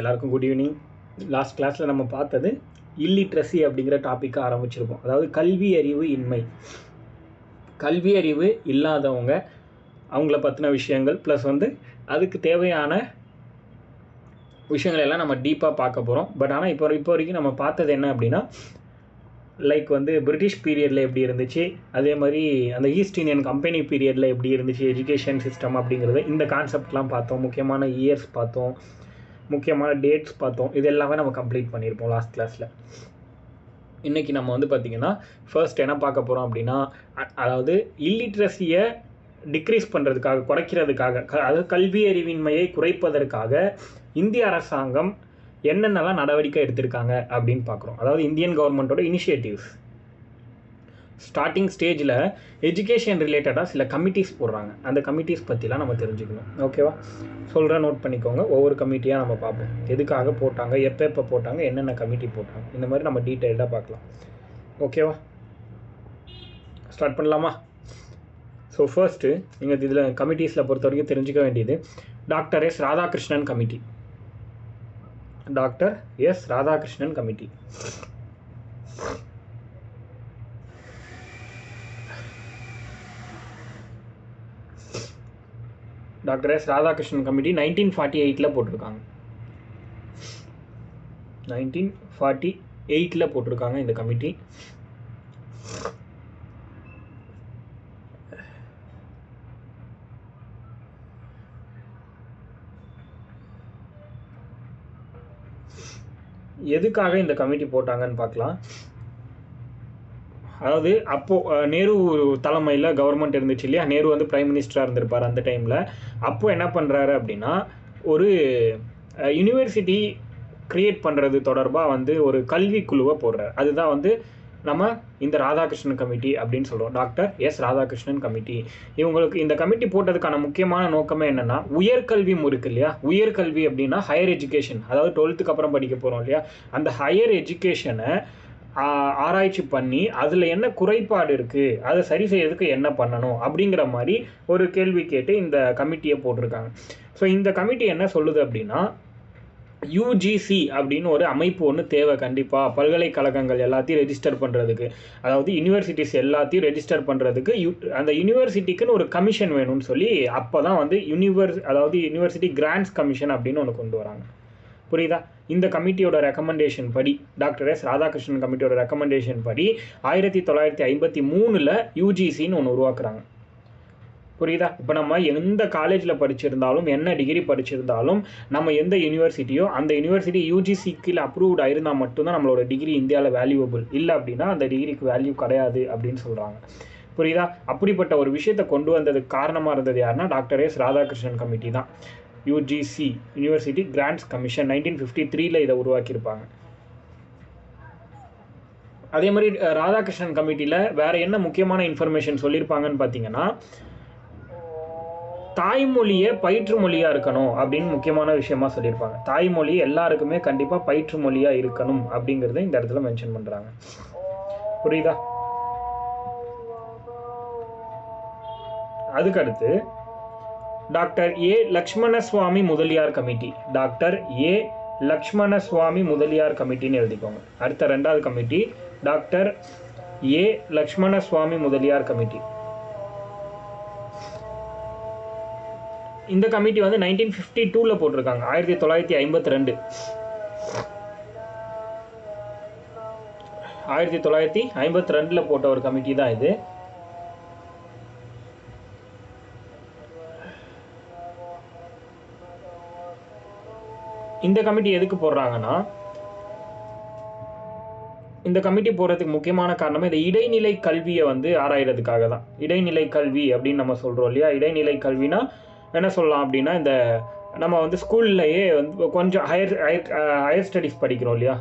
எல்லாருக்கும் good evening. Last கிளாஸில் நம்ம பார்த்தது இல்லிட்ரஸி அப்படிங்கிற டாப்பிக்கை ஆரம்பிச்சிருக்கோம். அதாவது கல்வி அறிவு இன்மை. கல்வி அறிவு இல்லாதவங்க அவங்கள பற்றின விஷயங்கள் ப்ளஸ் அதுக்கு தேவையான விஷயங்கள் எல்லாம் நம்ம டீப்பாக பார்க்க போகிறோம். பட் ஆனால் இப்போ வரைக்கும் நம்ம பார்த்தது என்ன அப்படின்னா, லைக் பிரிட்டிஷ் பீரியடில் எப்படி இருந்துச்சு, அதே மாதிரி அந்த ஈஸ்ட் இந்தியன் கம்பெனி பீரியடில் எப்படி இருந்துச்சு எஜுகேஷன் சிஸ்டம் அப்படிங்கிறது, இந்த கான்செப்ட்லாம் பார்த்தோம். முக்கியமான இயர்ஸ் பார்த்தோம், முக்கியமான டேட்ஸ் பார்த்தோம். இது எல்லாமே நம்ம கம்ப்ளீட் பண்ணியிருப்போம் லாஸ்ட் கிளாஸில். இன்றைக்கி நம்ம பார்த்திங்கன்னா ஃபர்ஸ்ட் என்ன பார்க்க போகிறோம் அப்படின்னா, அதாவது இல்லிட்ரஸியை டிக்ரீஸ் பண்ணுறதுக்காக, குறைக்கிறதுக்காக, அதாவது கல்வி அறிவின்மையை குறைப்பதற்காக இந்திய அரசாங்கம் என்னென்னலாம் நடவடிக்கை எடுத்திருக்காங்க அப்படின்னு பார்க்குறோம். அதாவது இந்தியன் கவர்மெண்ட்டோட இனிஷியேட்டிவ்ஸ். ஸ்டார்டிங் ஸ்டேஜில் எஜுகேஷன் ரிலேட்டடாக சில கமிட்டிஸ் போடுறாங்க. அந்த கமிட்டிஸ் பற்றிலாம் நம்ம தெரிஞ்சுக்கணும். ஓகேவா? சொல்கிறேன், நோட் பண்ணிக்கோங்க. ஒவ்வொரு கமிட்டியாக நம்ம பார்ப்போம். எதுக்காக போட்டாங்க, எப்போ போட்டாங்க, என்னென்ன கமிட்டி போட்டாங்க, இந்த மாதிரி நம்ம டீட்டெயில்டாக பார்க்கலாம். ஓகேவா? ஸ்டார்ட் பண்ணலாமா? ஸோ ஃபர்ஸ்ட்டு நீங்கள் இதில் கமிட்டிஸில் பொறுத்த வரைக்கும் தெரிஞ்சுக்க வேண்டியது doctor S Radhakrishnan committee. Doctor S Radhakrishnan committee. Doctor S Radhakrishnan committee 1948 போட்டிருக்காங்க. 1948 போட்டிருக்காங்க இந்த கமிட்டி. எதுக்காக இந்த கமிட்டி போட்டாங்கன்னு பார்க்கலாம். அதாவது அப்போது நேரு தலைமையில் கவர்மெண்ட் இருந்துச்சு இல்லையா, நேரு பிரைம் மினிஸ்டராக இருந்திருப்பார் அந்த டைமில். அப்போது என்ன பண்ணுறாரு அப்படின்னா, ஒரு யூனிவர்சிட்டி க்ரியேட் பண்ணுறது தொடர்பாக ஒரு கல்விக்குழுவை போடுறாரு. அதுதான் நம்ம இந்த ராதாகிருஷ்ணன் கமிட்டி அப்படின்னு சொல்கிறோம். Doctor S Radhakrishnan committee. இவங்களுக்கு இந்த கமிட்டி போட்டதுக்கான முக்கியமான நோக்கமே என்னென்னா, உயர்கல்வி இருக்கு இல்லையா, உயர்கல்வி அப்படின்னா ஹையர் எஜுகேஷன், அதாவது 12th அப்புறம் படிக்க போகிறோம் இல்லையா, அந்த ஹையர் எஜுகேஷனை ஆராய்ச்சி பண்ணி அதில் என்ன குறைபாடு இருக்குது, அதை சரி செய்யறதுக்கு என்ன பண்ணணும் அப்படிங்கிற மாதிரி ஒரு கேள்வி கேட்டு இந்த கமிட்டியை போட்டிருக்காங்க. ஸோ இந்த கமிட்டி என்ன சொல்லுது அப்படின்னா, யூஜிசி அப்படின்னு ஒரு அமைப்பு ஒன்று தேவை கண்டிப்பாக, பல்கலைக்கழகங்கள் எல்லாத்தையும் ரெஜிஸ்டர் பண்ணுறதுக்கு, அதாவது யூனிவர்சிட்டிஸ் எல்லாத்தையும் ரெஜிஸ்டர் பண்ணுறதுக்கு அந்த யூனிவர்சிட்டிக்குன்னு ஒரு கமிஷன் வேணும்னு சொல்லி அப்போ தான் அதாவது யூனிவர்சிட்டி கிராண்ட்ஸ் கமிஷன் அப்படின்னு ஒன்று கொண்டு வராங்க. புரியுதா? இந்த கமிட்டியோட ரெக்கமெண்டேஷன் படி, டாக்டர் எஸ் ராதாகிருஷ்ணன் கமிட்டியோட ரெக்கமெண்டேஷன் படி 1953 யூஜிசின்னு ஒன்று உருவாக்குறாங்க. புரியுதா? இப்போ நம்ம எந்த காலேஜில் படிச்சிருந்தாலும், என்ன டிகிரி படிச்சிருந்தாலும், நம்ம எந்த யூனிவர்சிட்டியோ அந்த யூனிவர்சிட்டி யூஜிசி கீழே அப்ரூவ்ட் ஆயிருந்தால் மட்டும்தான் நம்மளோட டிகிரி இந்தியாவில் வேல்யூபிள். இல்லை அப்படின்னா அந்த டிகிரிக்கு வேல்யூ கிடையாது அப்படின்னு சொல்கிறாங்க. புரியுதா? அப்படிப்பட்ட ஒரு விஷயத்தை கொண்டு வந்ததுக்கு காரணமாக இருந்தது யாருன்னா டாக்டர் எஸ் ராதாகிருஷ்ணன் கமிட்டி தான். யூஜிசி, யூனிவர்சிட்டி கிராண்ட்ஸ் கமிஷன், 1953 இதை உருவாக்கியிருப்பாங்க. அதே மாதிரி ராதாகிருஷ்ணன் கமிட்டியில் வேறு என்ன முக்கியமான இன்ஃபர்மேஷன் சொல்லியிருப்பாங்கன்னு பார்த்தீங்கன்னா, தாய்மொழியை பயிற்று மொழியாக இருக்கணும் அப்படின்னு முக்கியமான விஷயமா சொல்லியிருப்பாங்க. தாய்மொழி எல்லாருக்குமே கண்டிப்பாக பயிற்று மொழியாக இருக்கணும் அப்படிங்கிறத இந்த இடத்துல மென்ஷன் பண்ணுறாங்க. புரியுதா? அதுக்கடுத்து doctor A Lakshmanaswami Mudaliar committee. Doctor A Lakshmanaswami Mudaliar கமிட்டின்னு எழுதிக்கோங்க. அடுத்த 2வது committee doctor A Lakshmanaswami Mudaliar committee. இந்த கமிட்டி 1952 போட்டிருக்காங்க. 1952 1952 போட்ட ஒரு கமிட்டி தான் இது. இந்த கமிட்டி எதுக்கு போடுறாங்கன்னா, இந்த கமிட்டி போடுறதுக்கு முக்கியமான காரணமே இந்த இடைநிலை கல்வியை ஆராயறதுக்காக தான். இடைநிலை கல்வி அப்படின்னு நம்ம சொல்கிறோம் இல்லையா. இடைநிலை கல்வினா என்ன சொல்லலாம் அப்படின்னா, இந்த நம்ம ஸ்கூல்லையே கொஞ்சம் ஹையர் ஸ்டடீஸ் படிக்கிறோம் இல்லையா,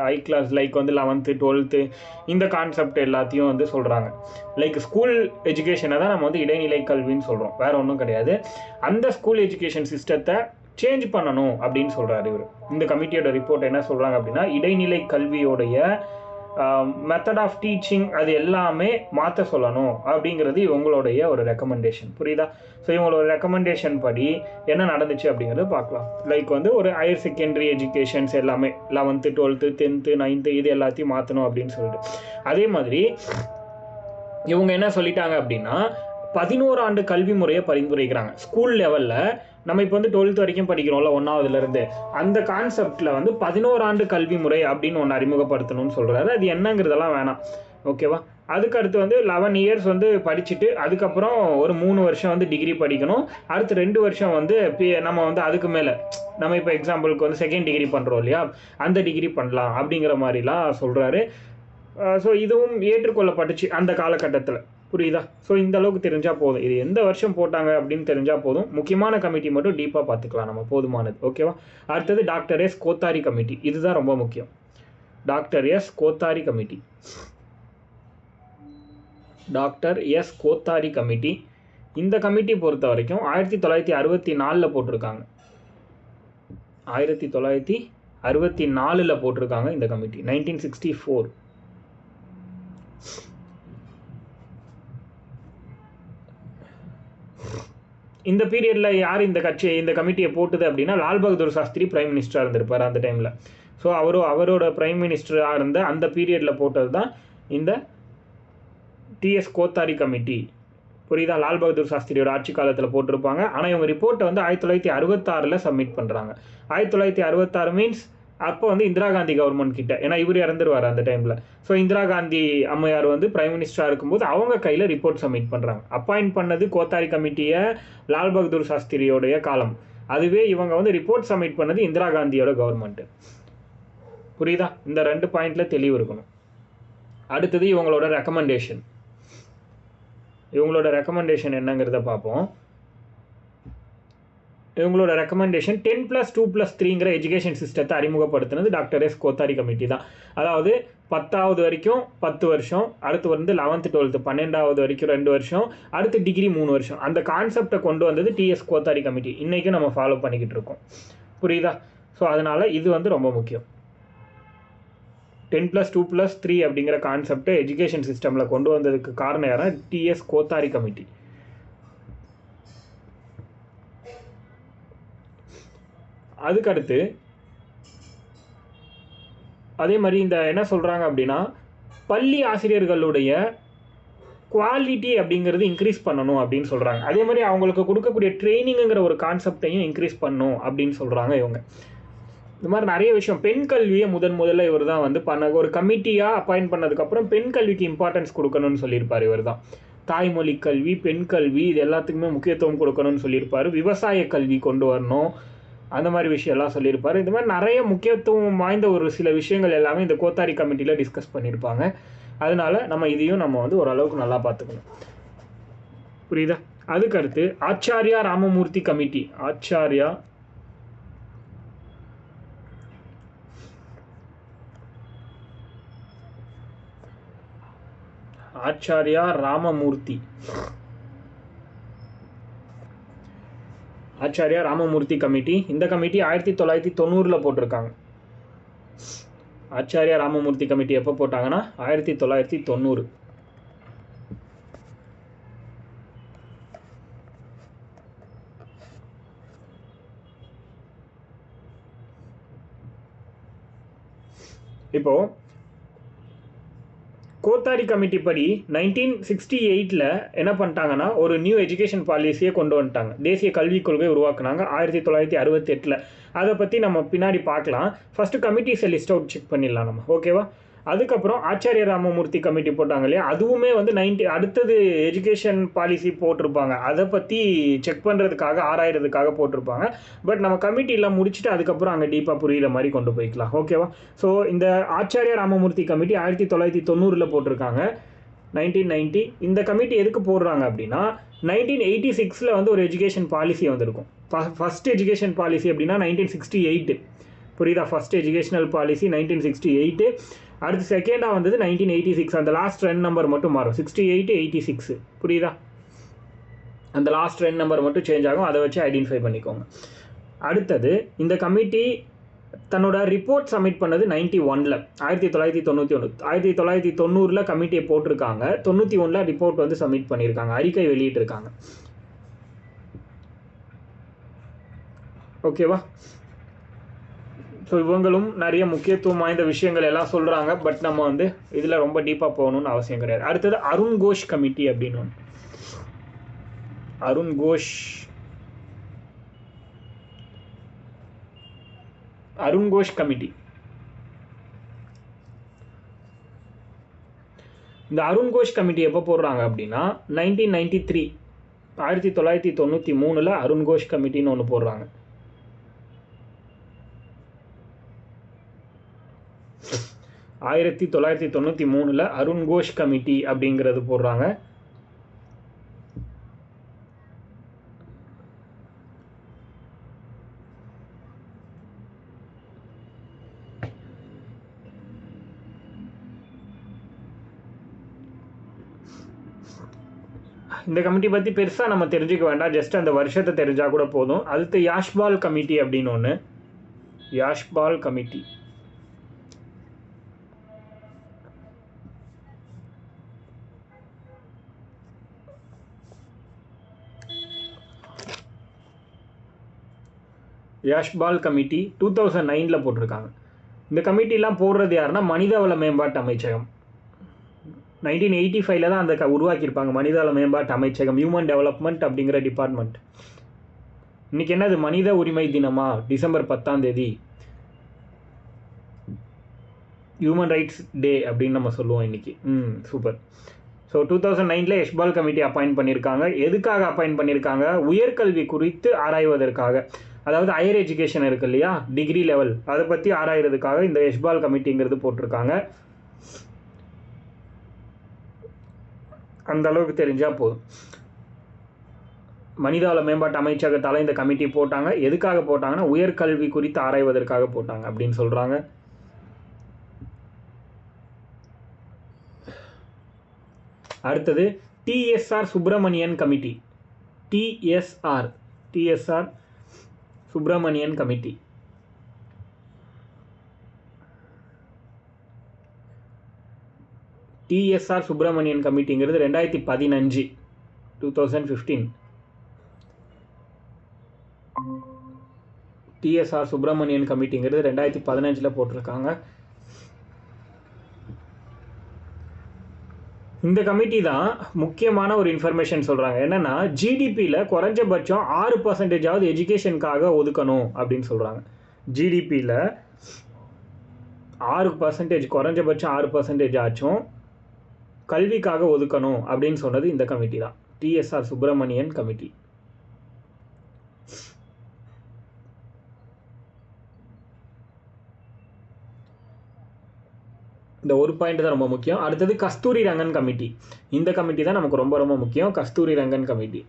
high class, like 11th 12th இந்த கான்செப்ட் எல்லாத்தையும் சொல்கிறாங்க. லைக் ஸ்கூல் எஜுகேஷனை தான் நம்ம இடைநிலை கல்வின்னு சொல்கிறோம், வேற ஒன்றும் கிடையாது. அந்த ஸ்கூல் எஜுகேஷன் சிஸ்டத்தை சேஞ்ச் பண்ணணும் அப்படின்னு சொல்கிறாரு இவர். இந்த கமிட்டியோட ரிப்போர்ட் என்ன சொல்கிறாங்க அப்படின்னா, இடைநிலை கல்வியோடைய மெத்தட் ஆஃப் டீச்சிங் அது எல்லாமே மாற்ற சொல்லணும் அப்படிங்கிறது இவங்களுடைய ஒரு ரெக்கமெண்டேஷன். புரியுதா? ஸோ இவங்களோட ரெக்கமெண்டேஷன் படி என்ன நடந்துச்சு அப்படிங்கிறத பார்க்கலாம். லைக் வந்து ஒரு ஹையர் செகண்டரி எஜுகேஷன்ஸ் எல்லாமே 11th 12th 10th 9th இது எல்லாத்தையும் மாற்றணும் அப்படின்னு சொல்லிட்டு. அதே மாதிரி இவங்க என்ன சொல்லிட்டாங்க அப்படின்னா 11 ஆண்டு கல்வி முறையை பரிந்துரைக்கிறாங்க. ஸ்கூல் லெவலில் நம்ம இப்போ வந்து 12th வரைக்கும் படிக்கிறோம்ல, 1ஆவதுலேருந்து, அந்த கான்செப்டில் வந்து 11 ஆண்டு கல்வி முறை அப்படின்னு ஒன்று அறிமுகப்படுத்தணும்னு சொல்கிறாரு. அது என்னங்கிறதெல்லாம் வேணாம், ஓகேவா? அதுக்கு அடுத்து வந்து 11 இயர்ஸ் வந்து படிச்சுட்டு அதுக்கப்புறம் ஒரு 3 வருஷம் வந்து டிகிரி படிக்கணும். அடுத்து 2 வருஷம் வந்து நம்ம வந்து அதுக்கு மேலே நம்ம இப்போ எக்ஸாம்பிளுக்கு வந்து செகண்ட் டிகிரி பண்ணுறோம் இல்லையா, அந்த டிகிரி பண்ணலாம் அப்படிங்கிற மாதிரிலாம் சொல்கிறாரு. ஸோ இதுவும் ஏற்றுக்கொள்ளப்பட்டுச்சு அந்த காலகட்டத்தில். புரியுதா? ஸோ இந்த அளவுக்கு தெரிஞ்சால் போதும். இது எந்த வருஷம் போட்டாங்க அப்படின்னு தெரிஞ்சால் போதும். முக்கியமான கமிட்டி மட்டும் டீப்பாக பார்த்துக்கலாம் நம்ம, போதுமானது, ஓகேவா? அடுத்தது டாக்டர் எஸ் கோத்தாரி கமிட்டி. இதுதான் ரொம்ப முக்கியம். Doctor S Kothari committee. Doctor S Kothari committee. இந்த கமிட்டி பொறுத்த வரைக்கும் 1964 போட்டிருக்காங்க. 1964 போட்டிருக்காங்க இந்த கமிட்டி. 1964. இந்த பீரியடில் யார் இந்த கமிட்டியை போட்டுது அப்படின்னா லால் பகதூர் சாஸ்திரி பிரைம் மினிஸ்டராக இருந்திருப்பார் அந்த டைமில். ஸோ அவரோட பிரைம் மினிஸ்டராக இருந்த அந்த பீரியடில் போட்டது தான் இந்த டிஎஸ் கோத்தாரி கமிட்டி. புரியுதா? லால் பகதூர் சாஸ்திரியோட ஆட்சி காலத்தில் போட்டிருப்பாங்க. ஆனால் இவங்க ரிப்போர்ட்டை வந்து 1966 சப்மிட் பண்ணுறாங்க. 1966 மீன்ஸ் அப்போ வந்து இந்திரா காந்தி கவர்மெண்ட் கிட்ட, ஏன்னா இவர் இறந்துருவார் அந்த டைமில். ஸோ இந்திரா காந்தி அம்மையார் வந்து பிரைம் மினிஸ்டராக இருக்கும்போது அவங்க கையில் ரிப்போர்ட் சப்மிட் பண்ணுறாங்க. அப்பாயிண்ட் பண்ணது கோத்தாரி கமிட்டியை லால் பகதூர் சாஸ்திரியோடைய காலம். அதுவே இவங்க வந்து ரிப்போர்ட் சப்மிட் பண்ணது இந்திரா காந்தியோட கவர்மெண்ட்டு. புரியுதா? இந்த 2 பாயிண்டில் தெளிவு இருக்கணும். அடுத்தது இவங்களோட ரெக்கமெண்டேஷன். இவங்களோட ரெக்கமெண்டேஷன் என்னங்கிறத பார்ப்போம். இவங்களோட ரெக்கமெண்டேஷன் 10+2+3ங்கிற எஜுகேஷன் சிஸ்டத்தை அறிமுகப்படுத்தினது டாக்டர் எஸ் கோத்தாரி கமிட்டி தான். அதாவது 10வது வரைக்கும் 10 வருஷம், அடுத்து வந்து 11th 12th 12வது வரைக்கும் 2 வருஷம், அடுத்து டிகிரி 3 வருஷம். அந்த கான்செப்டை கொண்டு வந்தது டிஎஸ் கோத்தாரி கமிட்டி. இன்றைக்கும் நம்ம ஃபாலோ பண்ணிக்கிட்டு இருக்கோம். புரியுதா? ஸோ அதனால் இது வந்து ரொம்ப முக்கியம். 10+2+3 அப்படிங்கிற கான்செப்டை எஜுகேஷன் சிஸ்டமில் கொண்டு வந்ததுக்கு காரணம் யாரா? D S Kothari committee. அதுக்கடுத்து அதே மாதிரி இந்த என்ன சொல்கிறாங்க அப்படின்னா பள்ளி ஆசிரியர்களுடைய குவாலிட்டி அப்படிங்கிறது இன்க்ரீஸ் பண்ணணும் அப்படின்னு சொல்கிறாங்க. அதே மாதிரி அவங்களுக்கு கொடுக்கக்கூடிய ட்ரைனிங்குங்கிற ஒரு கான்செப்டையும் இன்க்ரீஸ் பண்ணணும் அப்படின்னு சொல்கிறாங்க இவங்க. இந்த மாதிரி நிறைய விஷயம். பெண் கல்வியை முதல்ல இவர் தான் வந்து ஒரு கமிட்டியாக அப்பாயிண்ட் பண்ணதுக்கப்புறம் பெண் கல்விக்கு இம்பார்ட்டன்ஸ் கொடுக்கணும்னு சொல்லியிருப்பார் இவர் தான். தாய்மொழி கல்வி, பெண் கல்வி, இது எல்லாத்துக்குமே முக்கியத்துவம் கொடுக்கணும்னு சொல்லியிருப்பார். விவசாய கல்வி கொண்டு வரணும், அந்த மாதிரி விஷயம்லாம் சொல்லியிருப்பார். இந்த மாதிரி நிறைய முக்கியத்துவம் வாய்ந்த ஒரு சில விஷயங்கள் எல்லாமே இந்த கோத்தாரி கமிட்டியில் டிஸ்கஸ் பண்ணியிருப்பாங்க. அதனால நம்ம இதையும் நம்ம வந்து ஓரளவுக்கு நல்லா பார்த்துக்கணும். புரியுதா? அதுக்கடுத்து ஆச்சாரியா ராமமூர்த்தி கமிட்டி. ஆச்சாரியா ராமமூர்த்தி கமிட்டி. இந்த கமிட்டி 1990 போட்டிருக்காங்க. ஆச்சாரியா ராமமூர்த்தி கமிட்டி எப்போ போட்டாங்கன்னா 1990. இப்போ கோத்தாரி கமிட்டி படி 1968 என்ன பண்ணிட்டாங்கன்னா ஒரு நியூ எஜுகேஷன் பாலிசியை கொண்டு வந்துட்டாங்க. தேசிய கல்விக் கொள்கை உருவாக்குனாங்க 1968. அதை பற்றி நம்ம பின்னாடி பார்க்கலாம். ஃபஸ்ட்டு கமிட்டிஸை லிஸ்ட் அவுட் செக் பண்ணிடலாம் நம்ம, ஓகேவா? அதுக்கப்புறம் ஆச்சாரிய ராமமூர்த்தி கமிட்டி போட்டாங்க இல்லையா, அதுவுமே வந்து அடுத்தது எஜுகேஷன் பாலிசி போட்டிருப்பாங்க. அதை பற்றி செக் பண்ணுறதுக்காக ஆராயிறதுக்காக போட்டிருப்பாங்க. பட் நம்ம கமிட்டியெல்லாம் முடிச்சுட்டு அதுக்கப்புறம் அங்கே டீப்பாக புரிகிற மாதிரி கொண்டு போய்க்கலாம், ஓகேவா? ஸோ இந்த ஆச்சாரிய ராமமூர்த்தி கமிட்டி 1990 போட்டிருக்காங்க. 1990 இந்த கமிட்டி எதுக்கு போடுறாங்க அப்படின்னா 1986 வந்து ஒரு எஜுகேஷன் பாலிசி வந்திருக்கும். ஃபஸ்ட் எஜுகேஷன் பாலிசி அப்படின்னா 1968. புரியுதா? First educational policy 1968. அடுத்து செகண்டாக வந்தது 1986. அந்த லாஸ்ட் 2 நம்பர் மட்டும் மாறும், 68 86. புரியுதா? அந்த லாஸ்ட் 2 நம்பர் மட்டும் சேஞ்ச் ஆகும். அதை வச்சு ஐடென்டிஃபை பண்ணிக்கோங்க. அடுத்தது இந்த கமிட்டி தன்னோட ரிப்போர்ட் சப்மிட் பண்ணது 91ல் 1991. 1990 கமிட்டியை போட்டிருக்காங்க. 91 ரிப்போர்ட் வந்து சப்மிட் பண்ணியிருக்காங்க, அறிக்கை வெளியிட்டிருக்காங்க. ஓகேவா? ஸோ இவங்களும் நிறைய முக்கியத்துவம் வாய்ந்த விஷயங்கள் எல்லாம் சொல்கிறாங்க. பட் நம்ம வந்து இதில் ரொம்ப டீப்பாக போகணும்னு அவசியம் கிடையாது. அடுத்தது அருண் கோஷ் கமிட்டி அப்படின்னு ஒன்று. அருண் கோஷ் கமிட்டி. இந்த அருண் கோஷ் கமிட்டி எப்போ போடுறாங்க அப்படின்னா 1993, 1993 அருண் கோஷ் கமிட்டின்னு ஒன்று போடுறாங்க. ஆயிரத்தி 1993 அருண் கோஷ் கமிட்டி அப்படிங்கிறது போடுறாங்க. இந்த கமிட்டி பற்றி பெருசாக நம்ம தெரிஞ்சுக்க வேண்டாம், ஜஸ்ட் அந்த வருஷத்தை தெரிஞ்சால் கூட போதும். அடுத்து யாஷ்பால் கமிட்டி அப்படின்னு ஒன்று. யாஷ்பால் கமிட்டி யாஷ்பால் கமிட்டி 2009 போட்டிருக்காங்க. இந்த கமிட்டிலாம் போடுறது யாருன்னா மனிதவள மேம்பாட்டு அமைச்சகம். 1985 தான் அந்த உருவாக்கியிருப்பாங்க மனிதவள மேம்பாட்டு அமைச்சகம், ஹியூமன் டெவலப்மெண்ட் அப்படிங்கிற டிபார்ட்மெண்ட். இன்றைக்கி என்னது மனித உரிமை தினமா? டிசம்பர் 10 ஹியூமன் ரைட்ஸ் டே அப்படின்னு நம்ம சொல்லுவோம் இன்றைக்கி. Super. So 2009 Yashpal committee appoint பண்ணியிருக்காங்க. எதுக்காக அப்பாயிண்ட் பண்ணியிருக்காங்க? உயர்கல்வி குறித்து ஆராய்வதற்காக. அதாவது ஹையர் எஜுகேஷன் இருக்குது இல்லையா, டிகிரி லெவல், அதை பற்றி ஆராய்கிறதுக்காக இந்த யஷ்பால் கமிட்டிங்கிறது போட்டிருக்காங்க. அந்த அளவுக்கு தெரிஞ்சால் போதும். மனிதவள மேம்பாட்டு அமைச்சகத்தால் இந்த கமிட்டி போட்டாங்க. எதுக்காக போட்டாங்கன்னா உயர்கல்வி குறித்து ஆராய்வதற்காக போட்டாங்க அப்படின்னு சொல்கிறாங்க. அடுத்தது TSR Subramanian committee. TSR Subramanian committee. TSR Subramanian கமிட்டிங்கிறது 2015. டிஎஸ்ஆர் சுப்பிரமணியன் கமிட்டிங்கிறது 2015 போட்டிருக்காங்க. இந்த கமிட்டி தான் முக்கியமான ஒரு இன்ஃபர்மேஷன் சொல்கிறாங்க. என்னென்னா ஜிடிபியில் குறைஞ்சபட்சம் 6% எஜுகேஷனுக்காக ஒதுக்கணும் அப்படின்னு சொல்கிறாங்க. ஜிடிபியில் 6%, குறைஞ்சபட்சம் 6% ஆச்சும் கல்விக்காக ஒதுக்கணும் அப்படின்னு சொன்னது இந்த கமிட்டி தான், டிஎஸ்ஆர் சுப்பிரமணியன் கமிட்டி. இந்த ஒரு பாயிண்ட் தான் ரொம்ப முக்கியம். அடுத்தது கஸ்தூரி ரங்கன் கமிட்டி. இந்த கமிட்டி தான் நமக்கு ரொம்ப ரொம்ப முக்கியம். கஸ்தூரி ரங்கன் கமிட்டி.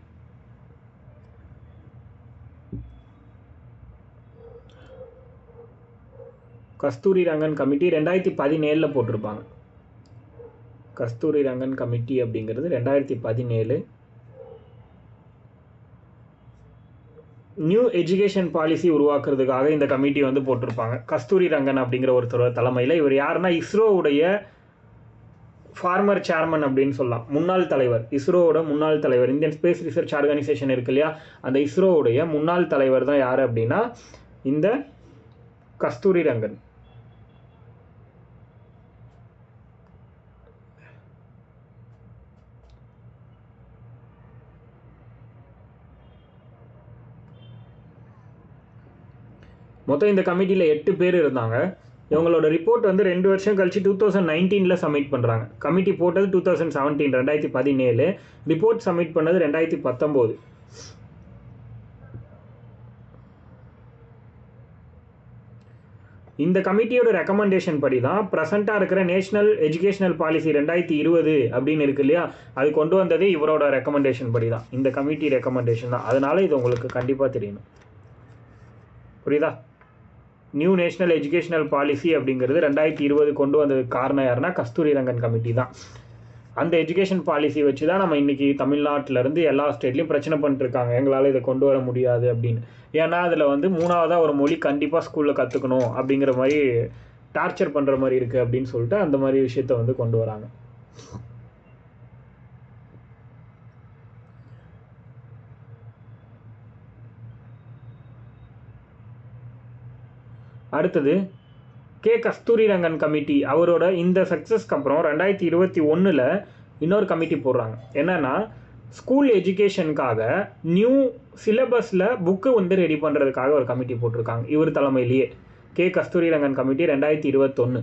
கஸ்தூரி ரங்கன் கமிட்டி 2017 போட்டிருப்பாங்க. கஸ்தூரி ரங்கன் கமிட்டி அப்படிங்கிறது 2017. நியூ எஜுகேஷன் பாலிசி உருவாக்குறதுக்காக இந்த கமிட்டி வந்து போட்டிருப்பாங்க. கஸ்தூரி ரங்கன் அப்படிங்கிற ஒருத்தர் தலைமையில். இவர் யாருன்னா இஸ்ரோவுடைய ஃபார்மர் சேர்மன் அப்படின்னு சொல்லலாம், முன்னாள் தலைவர். இஸ்ரோவோட முன்னாள் தலைவர். இந்தியன் ஸ்பேஸ் ரிசர்ச் ஆர்கனைசேஷன் இருக்கு இல்லையா, அந்த இஸ்ரோவுடைய முன்னாள் தலைவர் தான் யார் அப்படின்னா இந்த கஸ்தூரி ரங்கன். மொத்தம் இந்த கமிட்டியில் 8 பேர் இருந்தாங்க. இவங்களோட ரிப்போர்ட் வந்து 2 வருஷம் கழிச்சு 2019 சப்மிட் பண்ணுறாங்க. கமிட்டி போட்டது 2017, 2017. ரிப்போர்ட் சப்மிட் பண்ணது 2019. இந்த கமிட்டியோட ரெக்கமெண்டேஷன் படி தான் ப்ரெசண்ட்டாக இருக்கிற நேஷனல் எஜுகேஷனல் பாலிசி 2020 அப்படின்னு இருக்கு இல்லையா, அது கொண்டு வந்ததே இவரோட ரெக்கமெண்டேஷன் படி தான். இந்த கமிட்டி ரெக்கமெண்டேஷன் தான். அதனால இது உங்களுக்கு கண்டிப்பாக தெரியணும். புரியுதா? நியூ நேஷனல் எஜுகேஷனல் பாலிசி அப்படிங்கிறது 2020 கொண்டு வந்ததுக்கு காரணம் யாருன்னா கஸ்தூரி ரங்கன் கமிட்டி தான். அந்த எஜுகேஷன் பாலிசி வச்சு தான் நம்ம இன்றைக்கி தமிழ்நாட்டிலேருந்து எல்லா ஸ்டேட்லேயும் பிரச்சனை பண்ணிட்டுருக்காங்க, எங்களால் இதை கொண்டு வர முடியாது அப்படின்னு. ஏன்னா அதில் வந்து 3ஆவதாக ஒரு மொழி கண்டிப்பாக ஸ்கூலில் கற்றுக்கணும் அப்படிங்கிற மாதிரி டார்ச்சர் பண்ணுற மாதிரி இருக்குது அப்படின்னு சொல்லிட்டு அந்த மாதிரி விஷயத்த வந்து கொண்டு வராங்க. அடுத்தது கஸ்தூரிரங்கன் கமிட்டி, அவரோட இந்த சக்ஸஸ்க்கு அப்புறம் 2021 இன்னொரு கமிட்டி போடுறாங்க. என்னென்னா ஸ்கூல் எஜுகேஷனுக்காக நியூ சிலபஸில் புக்கு வந்து ரெடி பண்ணுறதுக்காக ஒரு கமிட்டி போட்டிருக்காங்க இவர் தலைமையிலேயே. கஸ்தூரிரங்கன் கமிட்டி 2021.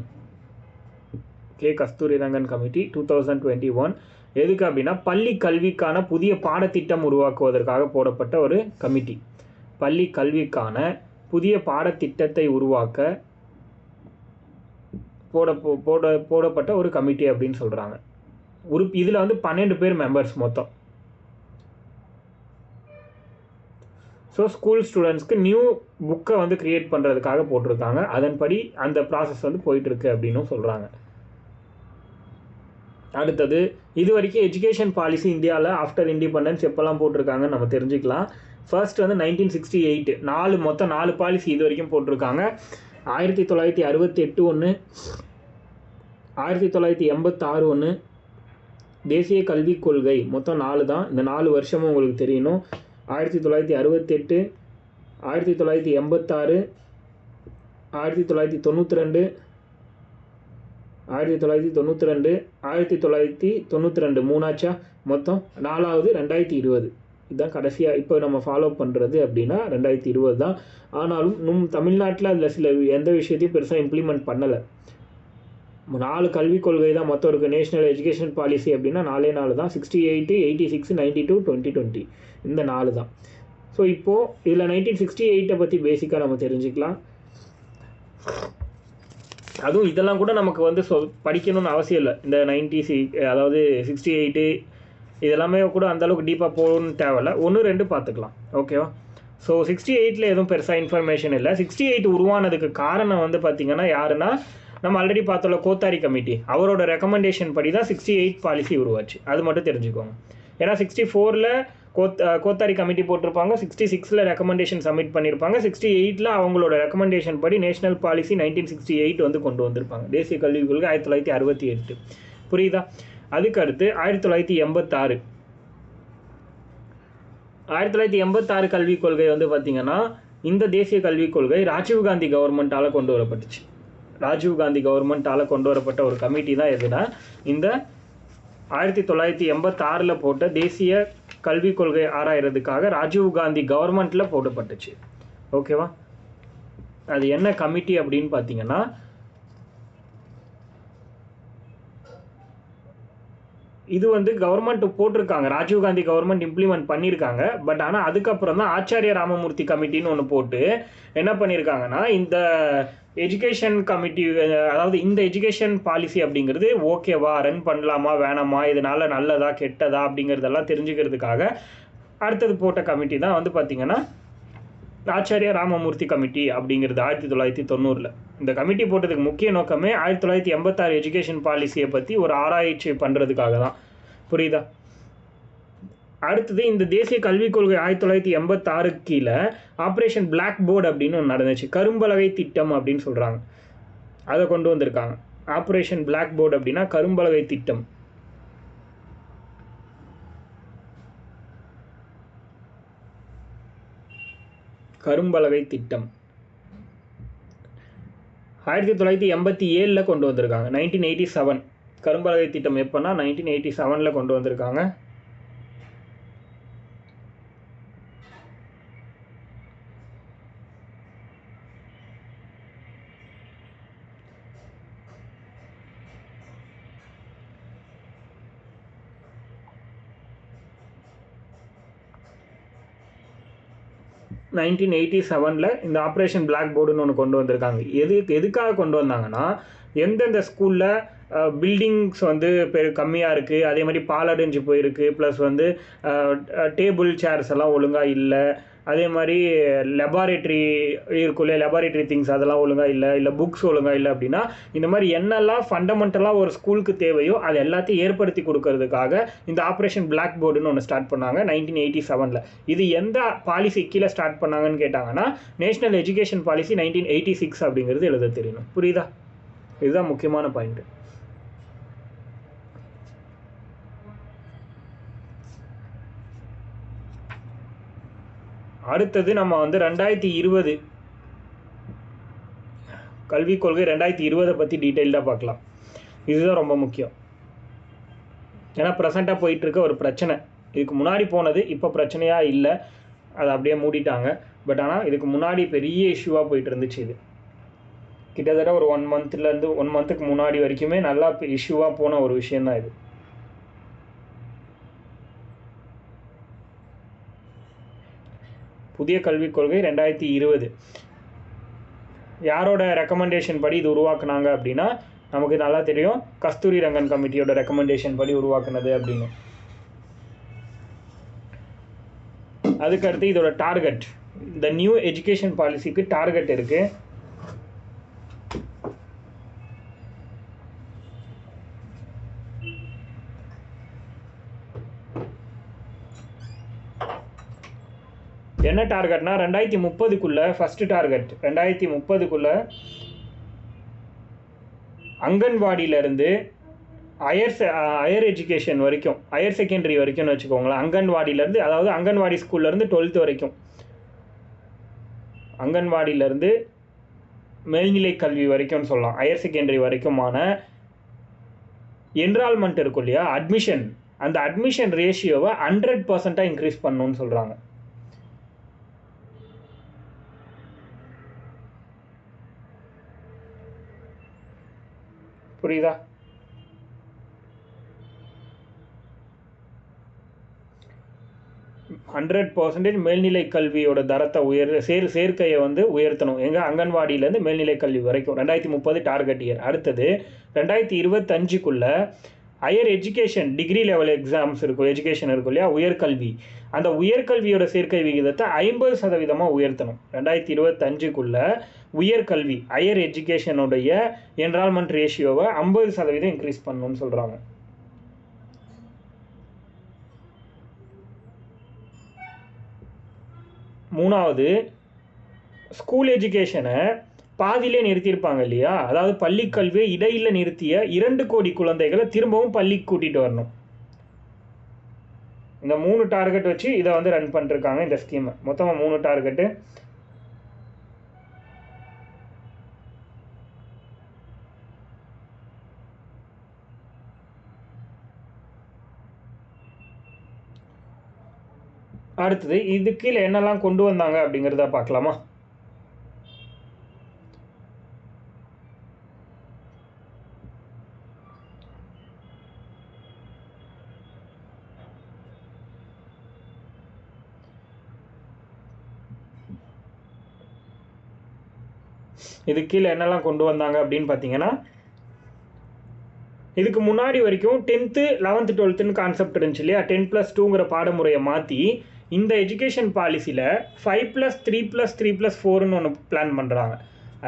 கஸ்தூரிரங்கன் கமிட்டி 2021 எதுக்கு அப்படின்னா பள்ளி கல்விக்கான புதிய பாடத்திட்டம் உருவாக்குவதற்காக போடப்பட்ட ஒரு கமிட்டி. பள்ளி கல்விக்கான புதிய பாடத்திட்டத்தை உருவாக்க போடப்பட்ட ஒரு கமிட்டி அப்படின்னு சொல்கிறாங்க. இதில் வந்து 12 பேர் மெம்பர்ஸ் மொத்தம். ஸோ ஸ்கூல் ஸ்டூடெண்ட்ஸ்க்கு நியூ புக்கை வந்து க்ரியேட் பண்ணுறதுக்காக போட்டிருக்காங்க. அதன்படி அந்த ப்ராசஸ் வந்து போயிட்டுருக்கு அப்படின்னும் சொல்கிறாங்க. அடுத்தது இது வரைக்கும் எஜுகேஷன் பாலிசி இந்தியாவில் ஆஃப்டர் இண்டிபெண்டன்ஸ் எப்போல்லாம் போட்டிருக்காங்கன்னு நம்ம தெரிஞ்சுக்கலாம். ஃபர்ஸ்ட் வந்து 1968 மொத்தம் 4 பாலிசி இது வரைக்கும் போட்டிருக்காங்க. 1968 ஒன்று, 1986 ஒன்று, தேசிய கல்விக் கொள்கை, மொத்தம் 4 தான். இந்த 4 வருஷமும் உங்களுக்கு தெரியணும். 1968, 1986, 1992, 1992, 1992 மூணாச்சா, மொத்தம் 4வது 2020. இதுதான் கடைசியாக இப்போ நம்ம ஃபாலோ பண்ணுறது அப்படின்னா 2020 தான். ஆனாலும் தமிழ்நாட்டில் அதில் சில எந்த விஷயத்தையும் பெருசாக இம்ப்ளிமெண்ட் பண்ணலை. 4 கல்விக் கொள்கை தான் மொத்தம் இருக்குது. நேஷ்னல் எஜுகேஷன் பாலிசி அப்படின்னா 4 தான். 68, 86, 92, 2020 இந்த 4 தான். ஸோ இப்போது இதில் 1968 பற்றி பேசிக்காக நம்ம தெரிஞ்சுக்கலாம். அதுவும் இதெல்லாம் கூட நமக்கு வந்து படிக்கணும்னு அவசியம் இல்லை. இந்த 68 இதெல்லாமே கூட அந்தளவுக்கு டீப்பாக போகணும்னு தேவையில்லை. 1-2 பார்த்துக்கலாம், ஓகேவா? ஸோ 68 எதுவும் பெருசாக இன்ஃபர்மேஷன் இல்லை. 68 உருவானதுக்கு காரணம் வந்து பார்த்திங்கன்னா யாருன்னா நம்ம ஆல்ரெடி பார்த்தோம்ல கோத்தாரி கமிட்டி, அவரோட ரெக்கமெண்டேஷன் படி தான் 68 பாலிசி உருவாச்சு. அது மட்டும் தெரிஞ்சுக்கோங்க. ஏன்னா 64 கோத்தாரி கமிட்டி போட்டிருப்பாங்க, 66 ரெக்கமெண்டேஷன் சப்மிட் பண்ணியிருப்பாங்க, 68 அவங்களோட ரெக்கமெண்டேஷன் படி நேஷனல் பாலிசி 1968 வந்து கொண்டு வந்திருப்பாங்க. தேசிய கல்விக் கொள்கை 1968. புரியுதா? அதுக்கு அடுத்து 1986 கல்விக் கொள்கை வந்து பார்த்திங்கன்னா இந்த தேசிய கல்விக் கொள்கை ராஜீவ்காந்தி கவர்மெண்ட்டால் கொண்டு வரப்பட்டுச்சு. ராஜீவ்காந்தி கவர்மெண்ட்டால் கொண்டு வரப்பட்ட ஒரு கமிட்டி தான் எதுனா இந்த 1986 போட்ட தேசிய கல்விக் கொள்கை ஆராயறதுக்காக ராஜீவ்காந்தி கவர்மெண்ட்டில் போடப்பட்டுச்சு. ஓகேவா? அது என்ன கமிட்டி அப்படின்னு பார்த்தீங்கன்னா இது வந்து கவர்மெண்ட் போட்டிருக்காங்க, ராஜீவ்காந்தி கவர்மெண்ட் இம்ப்ளிமெண்ட் பண்ணியிருக்காங்க. பட் ஆனால் அதுக்கப்புறம் தான் ஆச்சாரிய ராமமூர்த்தி கமிட்டின்னு ஒன்று போட்டு என்ன பண்ணியிருக்காங்கன்னா இந்த எஜுகேஷன் கமிட்டி, அதாவது இந்த எஜுகேஷன் பாலிசி அப்படிங்கிறது ஓகேவா, ரன் பண்ணலாமா வேணாமா, இதனால் நல்லதா கெட்டதா அப்படிங்கிறதெல்லாம் தெரிஞ்சுக்கிறதுக்காக அடுத்தது போட்ட கமிட்டி தான் வந்து பார்த்திங்கன்னா ஆச்சாரிய ராமமூர்த்தி கமிட்டி அப்படிங்கிறது 1990. இந்த கமிட்டி போட்டதுக்கு முக்கிய நோக்கமே 1986 எஜுகேஷன் பாலிசியை பற்றி ஒரு ஆராய்ச்சி பண்ணுறதுக்காக தான். புரியுதா? அடுத்தது இந்த தேசிய கல்விக் கொள்கை 1986 கீழே ஆப்ரேஷன் பிளாக் போர்டு அப்படின்னு ஒன்று நடந்துச்சு. கரும்பலகை திட்டம் அப்படின்னு சொல்கிறாங்க. அதை கொண்டு வந்திருக்காங்க. ஆப்ரேஷன் பிளாக் போர்டு அப்படின்னா கரும்பலகை திட்டம். கரும்பலகை திட்டம் 1987 கொண்டு வந்திருக்காங்க. 1987 கரும்பலகை திட்டம் எப்போனா 1987 கொண்டு வந்திருக்காங்க. இந்த ஆப்ரேஷன் பிளாக் போர்டுன்னு ஒன்று கொண்டு வந்திருக்காங்க. எதுக்காக கொண்டு வந்தாங்கன்னா எந்தெந்த ஸ்கூலில் பில்டிங்ஸ் வந்து கம்மியாக இருக்குது, அதே மாதிரி பாலடைஞ்சு போயிருக்கு, ப்ளஸ் வந்து டேபிள் சேர்ஸ் எல்லாம் ஒழுங்காக இல்லை, அதே மாதிரி லெபார்ட்ரி இருக்குல்ல, லெபார்ட்ரி திங்ஸ் அதெல்லாம் ஒழுங்காக இல்லை புக்ஸ் ஒழுங்காக இல்லை அப்படின்னா இந்த மாதிரி என்னெல்லாம் ஃபண்டமெண்டலாக ஒரு ஸ்கூலுக்கு தேவையோ அது எல்லாத்தையும் ஏற்படுத்தி கொடுக்கறதுக்காக இந்த ஆப்ரேஷன் பிளாக் போர்டுன்னு ஒன்று ஸ்டார்ட் பண்ணாங்க 1987. இது எந்த பாலிசி கீழே ஸ்டார்ட் பண்ணாங்கன்னு கேட்டாங்கன்னா நேஷனல் எஜுகேஷன் பாலிசி 1986 அப்படிங்கிறது எழுத தெரியணும். புரியுதா? இதுதான் முக்கியமான பாயிண்ட். அடுத்தது நம்ம வந்து 2020 கல்விக் கொள்கை 2020 பற்றி டீட்டெயில்டாக பார்க்கலாம். இதுதான் ரொம்ப முக்கியம். ஏன்னா ப்ரெசண்ட்டாக போயிட்டுருக்க ஒரு பிரச்சனை. இதுக்கு முன்னாடி போனது இப்போ பிரச்சனையாக இல்லை, அதை அப்படியே மூடிட்டாங்க. பட் ஆனால் இதுக்கு முன்னாடி பெரிய இஷ்யூவாக போயிட்டு இருந்துச்சு. இது கிட்டத்தட்ட ஒரு 1 மந்த்துக்கு முன்னாடி வரைக்குமே நல்லா இஷ்யூவாக போன ஒரு விஷயந்தான் இது. புதிய கல்விக் கொள்கை 2020 யாரோட ரெக்கமெண்டேஷன் படி இது உருவாக்குனாங்க அப்படின்னா நமக்கு நல்லா தெரியும், கஸ்தூரி ரங்கன் கமிட்டியோட ரெக்கமெண்டேஷன் படி உருவாக்குனது அப்படின்னு. அதுக்கடுத்து இதோட டார்கெட், இந்த நியூ எஜுகேஷன் பாலிசிக்கு டார்கெட் இருக்கு. என்ன டார்கெட்னா 2030க்குள்ள ஃபர்ஸ்ட் டார்கெட் 2030க்குள்ள அங்கன்வாடியிலேருந்து ஹையர் எஜுகேஷன் வரைக்கும், ஹையர் செகண்டரி வரைக்கும்னு வச்சுக்கோங்களேன். அங்கன்வாடியிலேருந்து, அதாவது அங்கன்வாடி ஸ்கூல்லேருந்து 12th வரைக்கும், அங்கன்வாடியிலேருந்து மேல்நிலை கல்வி வரைக்கும்னு சொல்லலாம், ஹையர் செகண்டரி வரைக்குமான என்ரால்மெண்ட் இருக்கும் இல்லையா, அட்மிஷன், அந்த அட்மிஷன் ரேஷியோவை 100% இன்க்ரீஸ் பண்ணணும்னு சொல்கிறாங்க. புரியுதா? ஹண்ட்ரட் பர்சன்டேஜ் மேல்நிலை கல்வியோட தரத்தை சேர்க்கையை வந்து உயர்த்தணும். எங்கள் அங்கன்வாடியிலேருந்து மேல்நிலை கல்வி வரைக்கும் 2030 டார்கெட் இயர். அடுத்தது 2025க்குள்ள higher education degree level exams இருக்கும், எஜுகேஷன் இருக்கும் இல்லையா, உயர்கல்வி, அந்த உயர்கல்வியோட சேர்க்கை விகிதத்தை 50% உயர்த்தணும். 2025க்குள்ள உயர்கல்வி ஹையர் எஜுகேஷனுடைய என்ரால்மெண்ட் ரேஷியோவை 50% இன்க்ரீஸ் பண்ணணும்னு சொல்கிறாங்க. மூணாவது, ஸ்கூல் எஜுகேஷனை பாதியிலே நிறுத்தியிருப்பாங்க இல்லையா, அதாவது பள்ளிக்கல்வியை இடையில் நிறுத்திய 2 கோடி குழந்தைகளை திரும்பவும் பள்ளிக்கு கூட்டிகிட்டு வரணும். இந்த 3 டார்கெட் வச்சு இதை வந்து ரன் பண்ணிருக்காங்க இந்த ஸ்கீமை. மொத்தமாக 3 டார்கெட்டு. அடுத்தது இது கீழே என்னெல்லாம் கொண்டு வந்தாங்க அப்படிங்கிறத பார்க்கலாமா? இது கீழே என்னெல்லாம் கொண்டு வந்தாங்க அப்படின்னு பார்த்தீங்கன்னா, இதுக்கு முன்னாடி வரைக்கும் 10th 11th 12th கான்செப்ட் இருந்துச்சு இல்லையா, 10+2ங்கிற பாடமுறையை மாற்றி இந்த எஜுகேஷன் பாலிசியில் 5+3+3+4ன்னு ஒன்று பிளான் பண்ணுறாங்க.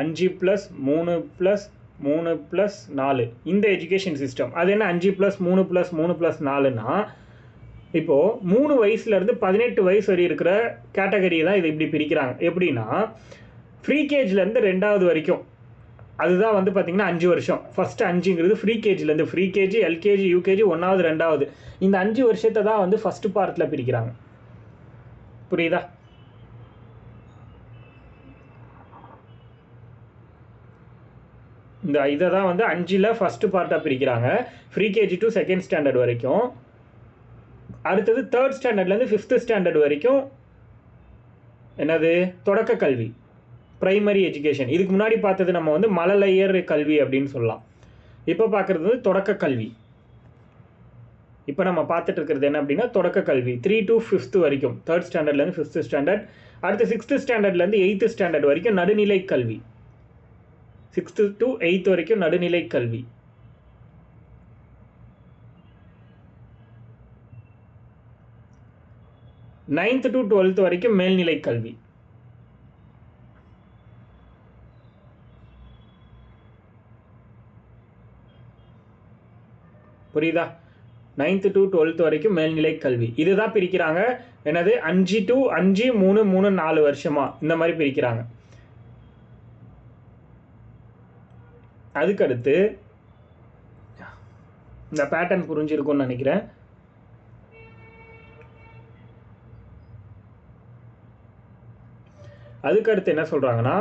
5+3+3+4 இந்த எஜுகேஷன் சிஸ்டம். அது என்ன 5+3+3+4ன்னா, இப்போது 3 வயசுலேருந்து 18 வயசு வரை இருக்கிற கேட்டகரி தான் இதை இப்படி பிரிக்கிறாங்க. எப்படின்னா, ஃப்ரீ கேஜ்லேருந்து 2வது வரைக்கும், அதுதான் வந்து பார்த்திங்கன்னா 5 வருஷம். ஃபஸ்ட்டு 5ங்கிறது ஃப்ரீ கேஜிலேருந்து, ஃப்ரீ கேஜி, எல்கேஜி, யூகேஜி, 1வது 2வது, இந்த 5 வருஷத்தை தான் வந்து ஃபஸ்ட்டு பார்ட்டில் பிரிக்கிறாங்க. புரியுதா? இந்த இதை தான் வந்து 5ல் ஃபஸ்ட்டு பார்ட்டாக பிரிக்கிறாங்க, pre KG to 2nd standard வரைக்கும். அடுத்தது 3rd ஸ்டாண்டர்ட்லேருந்து 5th ஸ்டாண்டர்ட் வரைக்கும் என்னது, தொடக்க கல்வி, பிரைமரி எஜுகேஷன். இதுக்கு முன்னாடி பார்த்தது நம்ம வந்து மழலையர் கல்வி அப்படின்னு சொல்லலாம். இப்போ பார்க்குறது வந்து தொடக்க கல்வி. இப்போ நம்ம பார்த்துட்டு இருக்கிறது என்ன அப்படின்னா தொடக்க கல்வி 3 to 5th வரைக்கும், 3rd ஸ்டாண்டர்ட்லேருந்து 5th ஸ்டாண்டர்ட். அடுத்து 6th ஸ்டாண்டர்ட்லேருந்து 8th ஸ்டாண்டர்ட் வரைக்கும் நடுநிலை கல்வி, 6th to 8th வரைக்கும் நடுநிலை கல்வி. 9th to 12th வரைக்கும் மேல்நிலை கல்வி. புரியுதா? 9th to 12th வரைக்கும் மேல்நிலை கல்வி. இதுதான் பிரிக்கிறாங்க. என்னது 5 to 5 3 3 4 வருஷமா இந்த மாதிரி பிரிக்கிறாங்க. அதுக்கடுத்து இந்த பேட்டர்ன் புரிஞ்சிருக்கும்னு நினைக்கிறேன். அதுக்கடுத்து என்ன சொல்கிறாங்கன்னா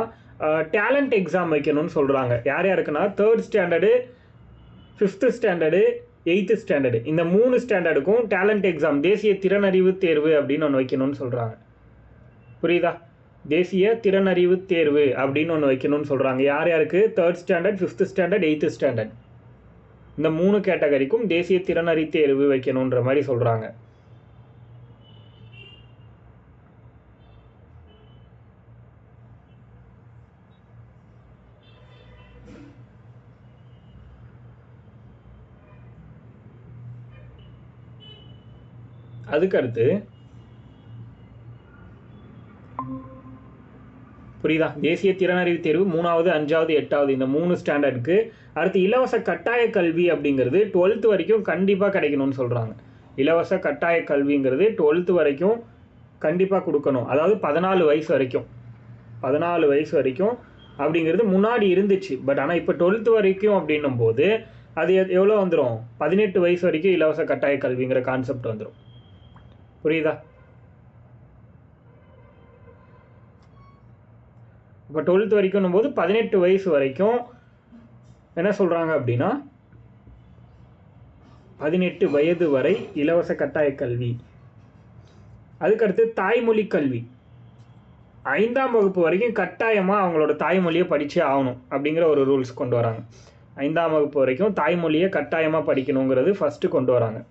டேலண்ட் எக்ஸாம் வைக்கணும்னு சொல்கிறாங்க. யார் யாருக்குன்னா 3rd standard 5th standard 8th standard இந்த 3 ஸ்டாண்டர்டுக்கும் டேலண்ட் எக்ஸாம் தேசிய திறனறிவு தேர்வு அப்படின்னு ஒன்று வைக்கணும்னு சொல்கிறாங்க. புரியுதா? தேசிய திறனறிவு தேர்வு அப்படின்னு ஒன்று வைக்கணும்னு சொல்கிறாங்க. யார் யாருக்கு? 3rd standard 5th standard 8th standard இந்த 3 கேட்டகரிக்கும் தேசிய திறனறிவு தேர்வு வைக்கணுன்ற மாதிரி சொல்கிறாங்க. அதுக்கடுத்து புரியுதா? தேசிய திறனறிவு தேர்வு 3வது 5வது 8வது இந்த 3 ஸ்டாண்டர்டுக்கு. அடுத்து இலவச கட்டாய கல்வி அப்படிங்கிறது 12th வரைக்கும் கண்டிப்பாக கிடைக்கணும்னு சொல்கிறாங்க. இலவச கட்டாய கல்விங்கிறது 12th வரைக்கும் கண்டிப்பாக கொடுக்கணும். அதாவது 14 வயசு வரைக்கும் 14 வயசு வரைக்கும் அப்படிங்கிறது முன்னாடி இருந்துச்சு. பட் ஆனால் இப்போ 12th வரைக்கும் அப்படின்னும் போது அது எவ்வளோ வந்துடும்? 18 வயசு வரைக்கும் இலவச கட்டாய கல்விங்கிற கான்செப்ட் வந்துடும். புரியுதா? இப்போ 12th வரைக்கும் போது 18 வயசு வரைக்கும் என்ன சொல்கிறாங்க அப்படின்னா 18 வயது வரை இலவச கட்டாய கல்வி. அதுக்கடுத்து தாய்மொழி கல்வி 5ஆம் வகுப்பு வரைக்கும் கட்டாயமாக அவங்களோட தாய்மொழியை படித்தே ஆகணும் அப்படிங்கிற ஒரு ரூல்ஸ் கொண்டு வராங்க. 5ஆம் வகுப்பு வரைக்கும் தாய்மொழியை கட்டாயமாக படிக்கணுங்கிறது ஃபஸ்ட்டு கொண்டு வராங்க.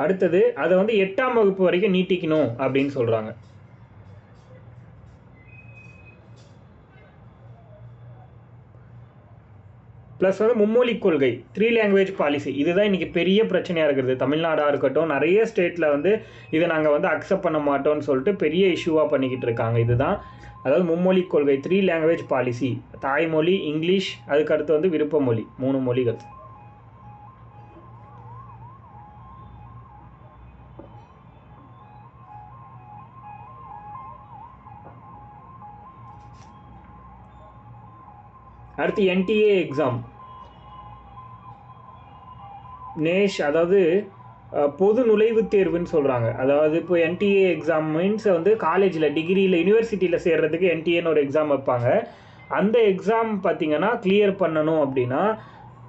அடுத்தது அதை வந்து 8ஆம் வகுப்பு வரைக்கும் நீட்டிக்கணும் அப்படின்னு சொல்கிறாங்க. ப்ளஸ் வந்து மும்மொழி கொள்கை 3 லாங்குவேஜ் பாலிசி இதுதான் இன்றைக்கி பெரிய பிரச்சனையாக இருக்கிறது. தமிழ்நாடாக இருக்கட்டும் நிறைய ஸ்டேட்டில் வந்து இதை நாங்கள் வந்து அக்செப்ட் பண்ண மாட்டோம்னு சொல்லிட்டு பெரிய இஷ்யூவாக பண்ணிக்கிட்டு இருக்காங்க. இதுதான் அதாவது மும்மொழி கொள்கை 3 லாங்குவேஜ் பாலிசி. தாய்மொழி இங்கிலீஷ் அதுக்கடுத்து வந்து விருப்ப மொழி 3 மொழிகள். அடுத்து NTA எக்ஸாம் நேஷ் அதாவது பொது நுழைவுத் தேர்வுன்னு சொல்கிறாங்க. அதாவது இப்போ NTA எக்ஸாம் மீன்ஸ் வந்து காலேஜில் டிகிரியில் யூனிவர்சிட்டியில் சேர்கிறதுக்கு NTAன்னு ஒரு எக்ஸாம் வைப்பாங்க. அந்த எக்ஸாம் பார்த்திங்கன்னா கிளியர் பண்ணணும் அப்படின்னா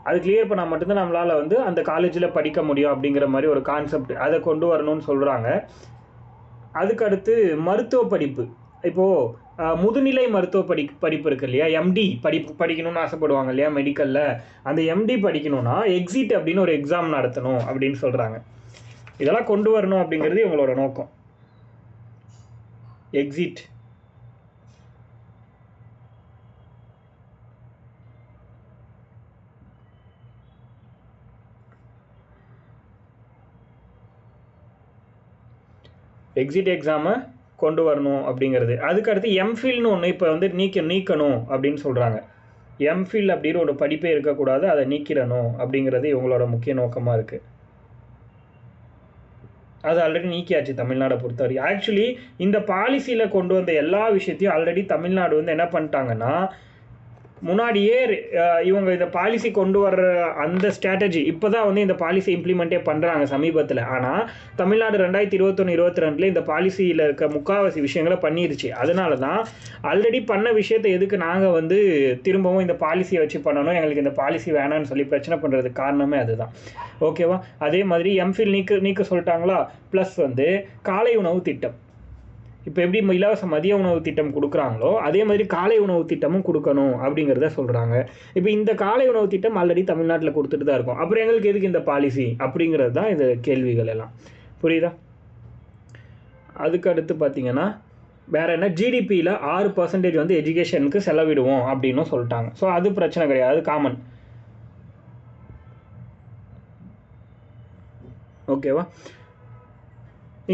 அது கிளியர் பண்ணால் மட்டும்தான் நம்மளால் வந்து அந்த காலேஜில் படிக்க முடியும் அப்படிங்கிற மாதிரி ஒரு கான்செப்ட் அதை கொண்டு வரணும்னு சொல்கிறாங்க. அதுக்கடுத்து மருத்துவ படிப்பு இப்போது முதுநிலை மருத்துவ படிப்பு இருக்குது இல்லையா, MD படிக்கணும்னு ஆசைப்படுவாங்க இல்லையா மெடிக்கலில். அந்த MD படிக்கணும்னா எக்ஸிட் அப்படின்னு ஒரு எக்ஸாம் நடத்தணும் அப்படின்னு சொல்கிறாங்க. இதெல்லாம் கொண்டு வரணும் அப்படிங்கிறது இவங்களோட நோக்கம். எக்ஸிட் எக்ஸாமை கொண்டு வரணும் அப்படிங்கிறது. அதுக்கடுத்து MPhilன்னு ஒன்று இப்போ வந்து நீக்கணும் அப்படின்னு சொல்கிறாங்க. MPhil அப்படின்னு ஒரு படிப்பே இருக்கக்கூடாது, அதை நீக்கிடணும் அப்படிங்கிறது இவங்களோட முக்கிய நோக்கமாக இருக்குது. அது ஆல்ரெடி நீக்கியாச்சு தமிழ்நாடை பொறுத்தவரைக்கும். ஆக்சுவலி இந்த பாலிசியில் கொண்டு வந்த எல்லா விஷயத்தையும் ஆல்ரெடி தமிழ்நாடு வந்து என்ன பண்ணிட்டாங்கன்னா முன்னாடியே இவங்க இந்த பாலிசி கொண்டு வர்ற அந்த ஸ்ட்ராட்டஜி இப்போ தான் வந்து இந்த பாலிசி இம்ப்ளிமெண்ட்டே பண்ணுறாங்க சமீபத்தில். ஆனால் தமிழ்நாடு 2021-22 இந்த பாலிசியில் இருக்க முக்கால்வாசி விஷயங்களை பண்ணிருச்சு. அதனால தான் ஆல்ரெடி பண்ண விஷயத்தை எதுக்கு நாங்கள் வந்து திரும்பவும் இந்த பாலிசியை வச்சு பண்ணணும், எங்களுக்கு இந்த பாலிசி வேணான்னு சொல்லி பிரச்சனை பண்ணுறதுக்கு காரணமே அதுதான். ஓகேவா? அதே மாதிரி MPhil நீக்க சொல்லிட்டாங்களா. ப்ளஸ் வந்து காலை உணவு திட்டம் இப்போ எப்படி இலவச மதிய உணவு திட்டம் கொடுக்குறாங்களோ அதே மாதிரி காலை உணவு திட்டமும் கொடுக்கணும் அப்படிங்கிறத சொல்கிறாங்க. இப்போ இந்த காலை உணவு திட்டம் ஆல்ரெடி தமிழ்நாட்டில் கொடுத்துட்டு தான் இருக்கும். அப்புறம் எங்களுக்கு எதுக்கு இந்த பாலிசி அப்படிங்கிறது தான் இந்த கேள்விகள் எல்லாம். புரியுதா? அதுக்கு அடுத்து பார்த்திங்கன்னா வேறு என்ன, ஜிடிபியில் 6% வந்து எஜுகேஷனுக்கு செலவிடுவோம் அப்படின்னு சொல்லிட்டாங்க. ஸோ அது பிரச்சனை கிடையாது, அது காமன். ஓகேவா?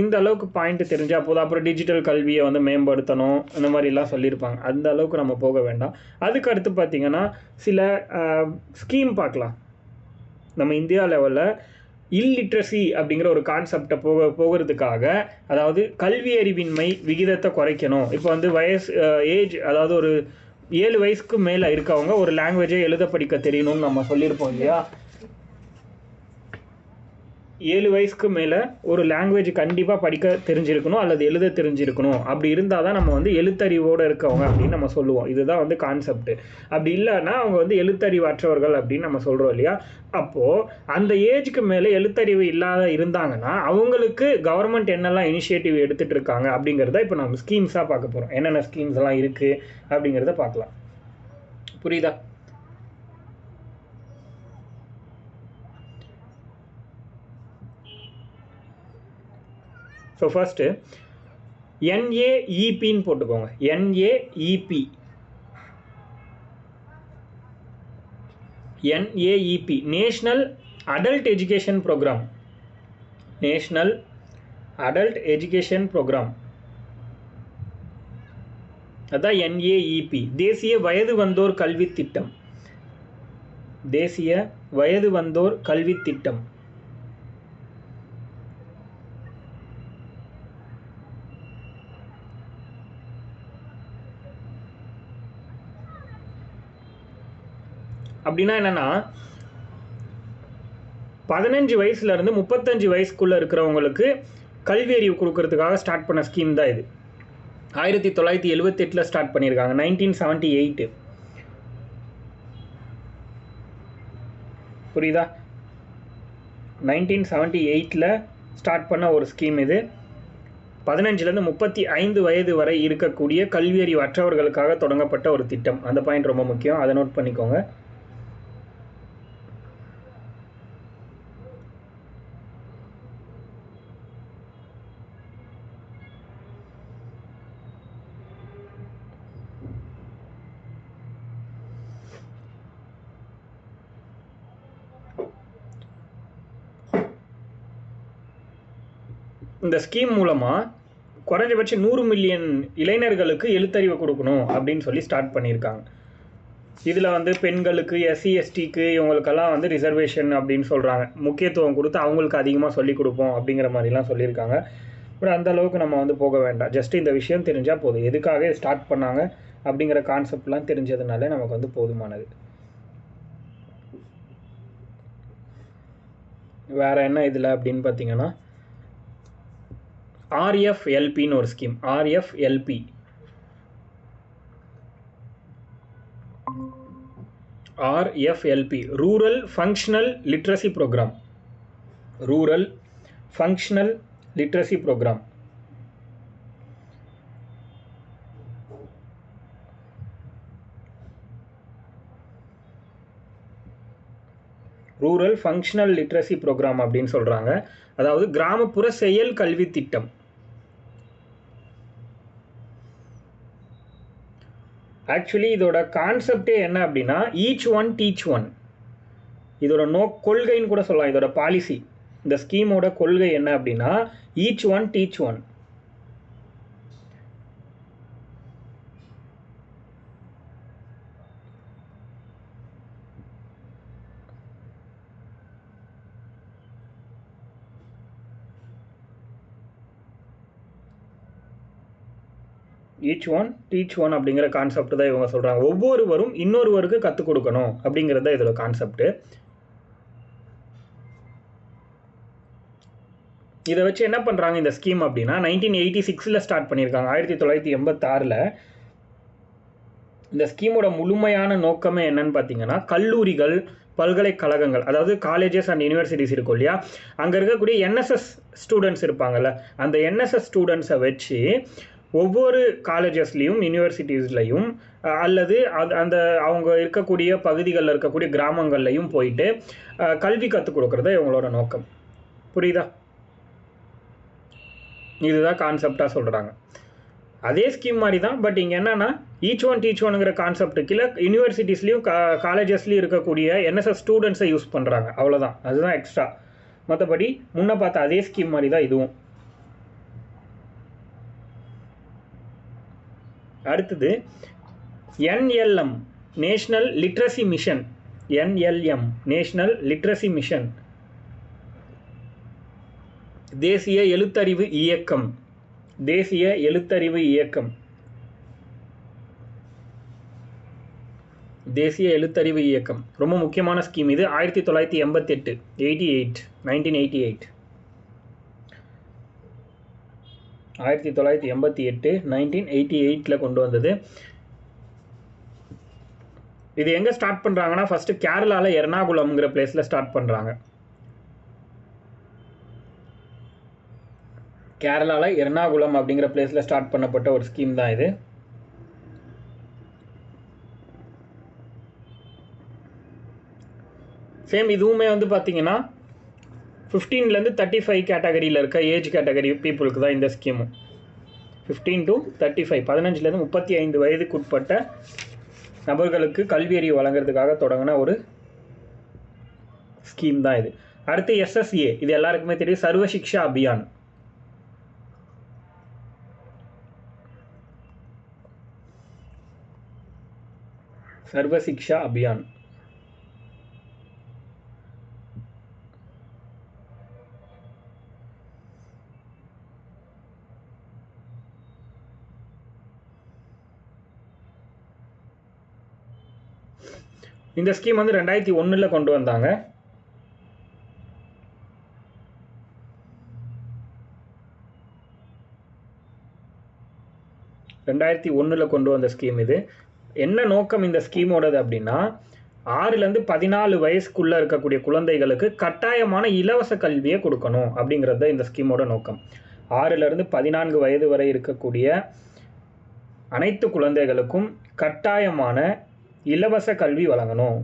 இந்த அளவுக்கு பாயிண்ட் தெரிஞ்சால் போதும். அப்புறம் டிஜிட்டல் கல்வியை வந்து மேம்படுத்தணும், இந்த மாதிரிலாம் சொல்லியிருப்பாங்க. அந்த அளவுக்கு நம்ம போக வேண்டாம். அதுக்கு அடுத்து பார்த்திங்கன்னா சில ஸ்கீம் பார்க்கலாம். நம்ம இந்தியா லெவலில் இல்லிட்ரஸி அப்படிங்கிற ஒரு கான்செப்டை போகிறதுக்காக, அதாவது கல்வி அறிவின்மை விகிதத்தை குறைக்கணும். இப்போ வந்து ஏஜ், அதாவது ஒரு 7 வயசுக்கு மேலே இருக்கவங்க ஒரு லாங்குவேஜை எழுத படிக்க தெரியணும்னு நம்ம சொல்லியிருப்போம் இல்லையா? 7 வயசுக்கு மேலே ஒரு லாங்குவேஜ் கண்டிப்பாக படிக்க தெரிஞ்சிருக்கணும் அல்லது எழுத தெரிஞ்சிருக்கணும். அப்படி இருந்தால் தான் நம்ம வந்து எழுத்தறிவோடு இருக்கவங்க அப்படின்னு நம்ம சொல்லுவோம். இதுதான் வந்து கான்செப்ட். அப்படி இல்லைன்னா அவங்க வந்து எழுத்தறிவற்றவர்கள் அப்படின்னு நம்ம சொல்கிறோம் இல்லையா? அப்போது அந்த ஏஜுக்கு மேலே எழுத்தறிவு இல்லாத இருந்தாங்கன்னா அவங்களுக்கு கவர்மெண்ட் என்னெல்லாம் இனிஷியேட்டிவ் எடுத்துகிட்டு இருக்காங்க அப்படிங்கிறத இப்போ நம்ம ஸ்கீம்ஸாக பார்க்க போகிறோம். என்னென்ன ஸ்கீம்ஸ் எல்லாம் இருக்குது அப்படிங்கிறத பார்க்கலாம். புரியுதா? ஸோ ஃபர்ஸ்ட்டு NAEPன்னு போட்டுக்கோங்க. NAEP national adult education programme. National adult education programme, அதான் NAEP. தேசிய வயது வந்தோர் கல்வி திட்டம். தேசிய வயது வந்தோர் கல்வி திட்டம். அப்படின்னா என்னென்னா 15 வயசுலேருந்து 35 வயசுக்குள்ளே இருக்கிறவங்களுக்கு கல்வி அறிவு கொடுக்கறதுக்காக ஸ்டார்ட் பண்ண ஸ்கீம் தான் இது. 1978 ஸ்டார்ட் பண்ணியிருக்காங்க. 1978. புரியுதா? 1978 ஸ்டார்ட் பண்ண ஒரு ஸ்கீம் இது. 15லேருந்து 35 வயது வரை இருக்கக்கூடிய கல்வி அறிவு அற்றவர்களுக்காக தொடங்கப்பட்ட ஒரு திட்டம். அந்த பாயிண்ட் ரொம்ப முக்கியம், அதை நோட் பண்ணிக்கோங்க. இந்த ஸ்கீம் மூலமாக குறைஞ்சபட்சம் 100 மில்லியன் இளைஞர்களுக்கு எழுத்தறிவு கொடுக்கணும் அப்படின்னு சொல்லி ஸ்டார்ட் பண்ணியிருக்காங்க. இதில் வந்து பெண்களுக்கு, SC STக்கு இவங்களுக்கெல்லாம் வந்து ரிசர்வேஷன் அப்படின்னு சொல்கிறாங்க. முக்கியத்துவம் கொடுத்து அவங்களுக்கு அதிகமாக சொல்லிக் கொடுப்போம் அப்படிங்கிற மாதிரிலாம் சொல்லியிருக்காங்க. பட் அந்த அளவுக்கு நம்ம வந்து போக வேண்டாம். ஜஸ்ட் இந்த விஷயம் தெரிஞ்சால் போதும். எதுக்காக ஸ்டார்ட் பண்ணாங்க அப்படிங்கிற கான்செப்ட்லாம் தெரிஞ்சதுனாலே நமக்கு வந்து போதுமானது. வேறு என்ன இதில் அப்படின்னு பார்த்தீங்கன்னா RFLPன்னு ஒரு scheme. RFLP rural functional literacy programme. Rural functional literacy programme. Rural functional literacy programme அப்படின்னு சொல்கிறாங்க. அதாவது கிராமப்புற செயல் கல்வி திட்டம். ஆக்சுவலி இதோட கான்செப்டே என்ன அப்படின்னா ஈச் ஒன் டீச் ஒன். இதோட கொள்கைன்னு கூட சொல்லலாம். இதோட பாலிசி, இந்த ஸ்கீமோட கொள்கை என்ன அப்படின்னா each one teach one. Each one teach one அப்படிங்கிற கான்செப்ட் தான் இவங்க சொல்கிறாங்க. ஒவ்வொருவரும் இன்னொருவருக்கு கற்றுக் கொடுக்கணும் அப்படிங்கிறது தான் இதோட கான்செப்ட். இதை வச்சு என்ன பண்ணுறாங்க இந்த ஸ்கீம் அப்படின்னா 1986 ஸ்டார்ட் பண்ணியிருக்காங்க. 1986 இந்த ஸ்கீமோட முழுமையான நோக்கமே என்னன்னு பார்த்தீங்கன்னா கல்லூரிகள், பல்கலைக்கழகங்கள், அதாவது காலேஜஸ் அண்ட் யூனிவர்சிட்டிஸ் இருக்கும் இல்லையா, அங்கே இருக்கக்கூடிய NSS ஸ்டூடெண்ட்ஸ் இருப்பாங்கள்ல, அந்த NSS ஸ்டூடெண்ட்ஸை வச்சு ஒவ்வொரு காலேஜஸ்லேயும் யூனிவர்சிட்டிஸ்லையும் அல்லது அந்த அவங்க இருக்கக்கூடிய பகுதிகளில் இருக்கக்கூடிய கிராமங்கள்லையும் போயிட்டு கல்வி கற்றுக் கொடுக்குறத இவங்களோட நோக்கம். புரியுதா? இதுதான் கான்செப்டாக சொல்கிறாங்க. அதே ஸ்கீம் மாதிரி தான். பட் இங்கே என்னென்னா ஈச் ஒன் டீச் ஒன்னுங்கிற கான்செப்ட் கீழே யூனிவர்சிட்டிஸ்லேயும் காலேஜஸ்லேயும் இருக்கக்கூடிய என்எஸ்எஸ் ஸ்டூடெண்ட்ஸை யூஸ் பண்ணுறாங்க, அவ்வளோதான். அதுதான் எக்ஸ்ட்ரா. மற்றபடி முன்ன பார்த்த அதே ஸ்கீம் மாதிரி தான் இதுவும். அடுத்தது NLM national literacy mission. NLM national literacy mission, தேசிய எழுத்தறிவு இயக்கம். தேசிய எழுத்தறிவு இயக்கம், தேசிய எழுத்தறிவு இயக்கம் ரொம்ப முக்கியமான ஸ்கீம் இது. 1988 1988 1988 கொண்டு வந்தது. இது எங்கே ஸ்டார்ட் பண்ணுறாங்கன்னா ஃபஸ்ட்டு கேரளாவில் எர்ணாகுளம்ங்கிற பிளேஸில் ஸ்டார்ட் பண்ணுறாங்க. கேரளாவில் எர்ணாகுளம் அப்படிங்கிற பிளேஸில் ஸ்டார்ட் பண்ணப்பட்ட ஒரு ஸ்கீம் தான் இது. சேம் இதுவுமே வந்து பார்த்தீங்கன்னா 15லேருந்து 35 கேட்டகரியில் இருக்க ஏஜ் கேட்டகரி பீப்புளுக்கு தான் இந்த ஸ்கீமும். 15 to 35, 15லேருந்து 35 வயதுக்குட்பட்ட நபர்களுக்கு கல்வியறிவு வழங்குறதுக்காக தொடங்கின ஒரு ஸ்கீம் தான் இது. அடுத்து SSA, இது எல்லாருக்குமே தெரியும், சர்வ சிக்ஷா அபியான். சர்வ சிக்ஷா அபியான் இந்த ஸ்கீம் வந்து 2001 கொண்டு வந்தாங்க. கொண்டு வந்த ஸ்கீம் இது. என்ன நோக்கம் இந்த ஸ்கீமோடது அப்படின்னா 6லேருந்து 14 வயசுக்குள்ளே இருக்கக்கூடிய குழந்தைகளுக்கு கட்டாயமான இலவச கல்வியை கொடுக்கணும் அப்படிங்கிறது தான் இந்த ஸ்கீமோட நோக்கம். 6லேருந்து 14 வயது வரை இருக்கக்கூடிய அனைத்து குழந்தைகளுக்கும் கட்டாயமான இலவச கல்வி வழங்கணும்,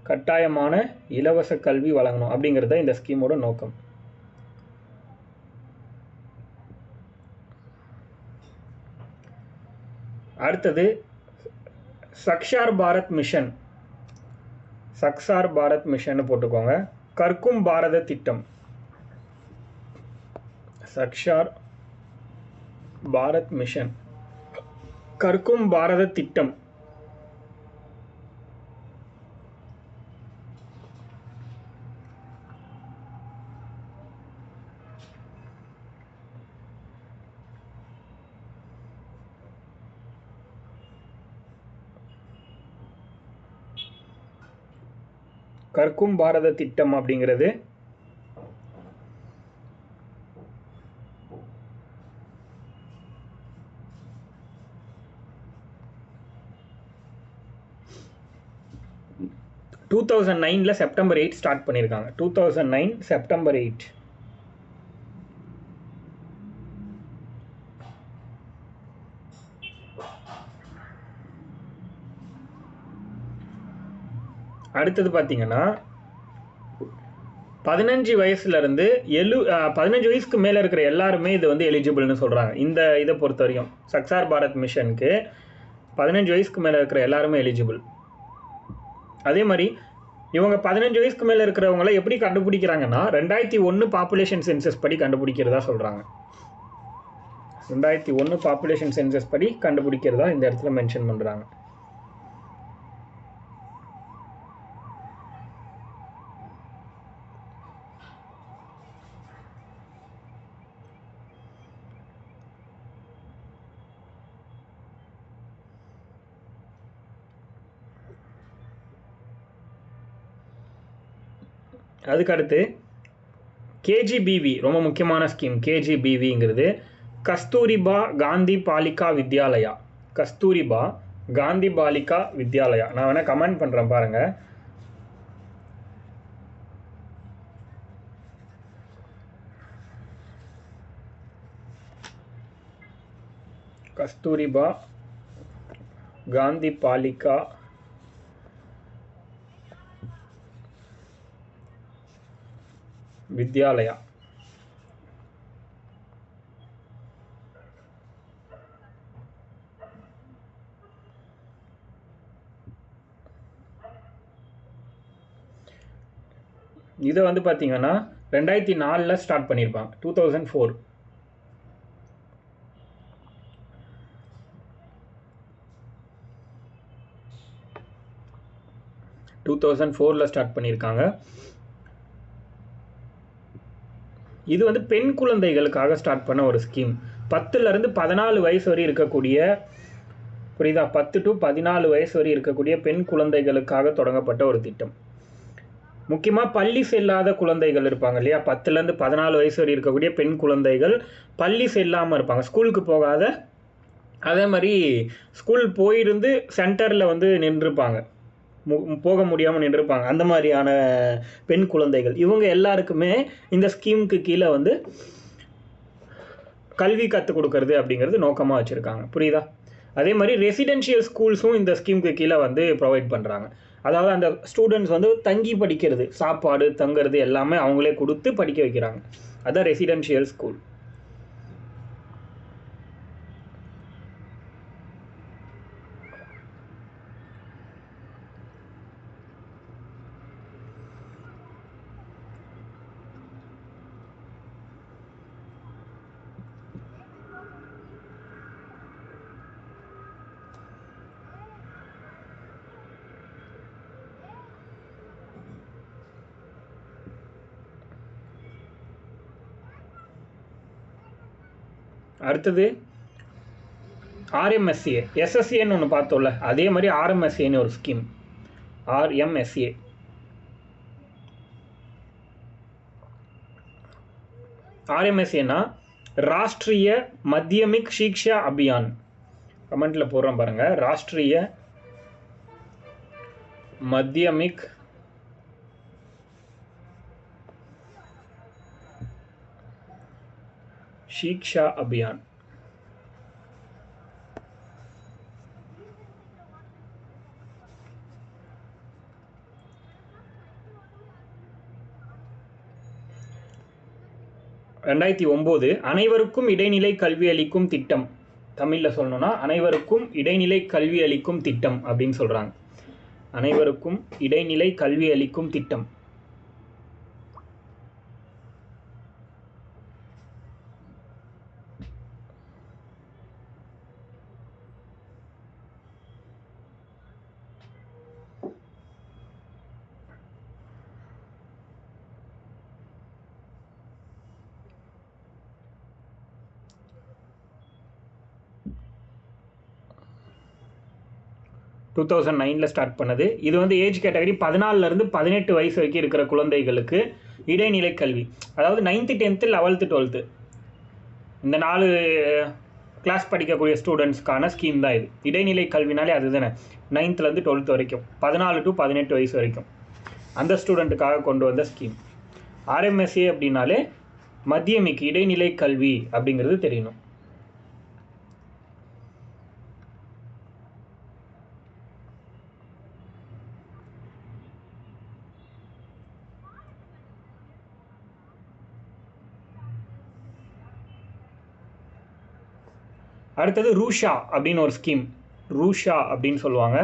கட்டாயமான இலவச கல்வி வழங்கணும் அப்படிங்கிறது தான் இந்த ஸ்கீமோட நோக்கம். அடுத்தது சக்ஷார் பாரத் மிஷன். சக்ஷார் பாரத் மிஷன் போட்டுக்கோங்க. கற்கும் பாரத திட்டம். சக்ஷார் பாரத் மிஷன், கற்கும் பாரத திட்டம். கற்கும் பாரத திட்டம் அப்படிங்கிறது செப்டம்பர் 8 ஸ்டார்ட் பண்ணியிருக்காங்க. 2009 செப்டம்பர் 8. அடுத்தது பார்த்தீங்கன்னா 15 வயசுலேருந்து 15 வயசுக்கு மேலே இருக்கிற எல்லாருமே இது வந்து எலிஜிபிள்னு சொல்கிறாங்க. இந்த இதை பொறுத்த வரைக்கும் சக்ஷார் பாரத் மிஷனுக்கு 15 வயசுக்கு மேலே இருக்கிற எல்லாருமே எலிஜிபிள். அதே மாதிரி இவங்க 15 வயசுக்கு மேலே இருக்கிறவங்கள எப்படி கண்டுபிடிக்கிறாங்கன்னா 2001 பாப்புலேஷன் சென்சஸ் படி கண்டுபிடிக்கிறதா சொல்கிறாங்க. 2001 பாப்புலேஷன் சென்சஸ் படி கண்டுபிடிக்கிறதா இந்த இடத்துல மென்ஷன் பண்ணுறாங்க. அதுக்கடுத்து கேஜிபிவி, ரொம்ப முக்கியமான ஸ்கீம். கேஜிபிவிங்கிறது கஸ்தூரிபா காந்தி பாலிகா வித்யாலயா. கஸ்தூரிபா காந்தி பாலிகா வித்யாலயா. நான் வேணால் கமெண்ட் பண்ணுறேன் பாருங்கள். கஸ்தூரிபா காந்தி பாலிகா வித்யாலயா. இதை வந்து பார்த்தீங்கன்னா 2004 ஸ்டார்ட் பண்ணியிருப்பாங்க. 2004. 2004 ஸ்டார்ட் பண்ணியிருக்காங்க. இது வந்து பெண் குழந்தைகளுக்காக ஸ்டார்ட் பண்ண ஒரு ஸ்கீம். 10லேருந்து 14 வயசு வரை இருக்கக்கூடிய, புரியுதா, 10 to 14 வயசு வரை இருக்கக்கூடிய பெண் குழந்தைகளுக்காக தொடங்கப்பட்ட ஒரு திட்டம். முக்கியமாக பள்ளி செல்லாத குழந்தைகள் இருப்பாங்க இல்லையா, 10லேருந்து 14 வயசு வரை இருக்கக்கூடிய பெண் குழந்தைகள் பள்ளி செல்லாமல் இருப்பாங்க, ஸ்கூலுக்கு போகாத. அதே மாதிரி ஸ்கூல் போயிருந்து சென்டரில் வந்து நின்றுருப்பாங்க, போக முடியாமல் நின்றுருப்பாங்க. அந்த மாதிரியான பெண் குழந்தைகள் இவங்க எல்லாருக்குமே இந்த ஸ்கீமுக்கு கீழே வந்து கல்வி கற்றுக் கொடுக்கறது அப்படிங்கிறது நோக்கமாக வச்சுருக்காங்க. புரியுதா? அதே மாதிரி ரெசிடென்ஷியல் ஸ்கூல்ஸும் இந்த ஸ்கீமுக்கு கீழே வந்து ப்ரொவைட் பண்ணுறாங்க. அதாவது அந்த ஸ்டூடெண்ட்ஸ் வந்து தங்கி படிக்கிறது, சாப்பாடு தங்குறது எல்லாமே அவங்களே கொடுத்து படிக்க வைக்கிறாங்க. அதுதான் ரெசிடென்ஷியல் ஸ்கூல். அடுத்தது ஆர்எம்எஸ்ஏ, எஸ்எஸ்ஏன்னு ஒன்று பார்த்தோம்ல, அதே மாதிரி ஆர்எம்எஸ்ஏன்னு ஒரு ஸ்கீம். ஆர்எம்எஸ்ஏ ஆர்எம்எஸ்ஏனா ராஷ்ட்ரிய மத்தியமிக் ஷிக்ஷா அபியான். கமெண்ட்டில் போடுறோம் பாருங்கள். ராஷ்ட்ரிய மத்தியமிக் ஷிக்ஷா அபியான். அனைவருக்கும் இடைநிலை கல்வி அளிக்கும் திட்டம். தமிழில் சொல்லணும்னா அனைவருக்கும் இடைநிலை கல்வி அளிக்கும் திட்டம் அப்படின்னு சொல்கிறாங்க. அனைவருக்கும் இடைநிலை கல்வி அளிக்கும் திட்டம். டூ 2009 ஸ்டார்ட் பண்ணது. இது வந்து ஏஜ் கேட்டகரி 14லேருந்து 18 வயசு வரைக்கும் இருக்கிற குழந்தைகளுக்கு இடைநிலை கல்வி, அதாவது 9th 10th 11th 12th இந்த 4 கிளாஸ் படிக்கக்கூடிய ஸ்டூடெண்ட்ஸ்க்கான ஸ்கீம் தான் இது. இடைநிலை கல்வினாலே அதுதானே, 9th 12th வரைக்கும், 14 to 18 வயசு வரைக்கும் அந்த ஸ்டூடெண்ட்டுக்காக கொண்டு வந்த ஸ்கீம். ஆர்எம்எஸ்ஏ அப்படின்னாலே மத்தியமிக் இடைநிலை கல்வி அப்படிங்கிறது தெரியணும். அடுத்தது ரூஷா அப்படின்னு ஒரு ஸ்கீம். ரூஷா அப்படின்னு சொல்லுவாங்க.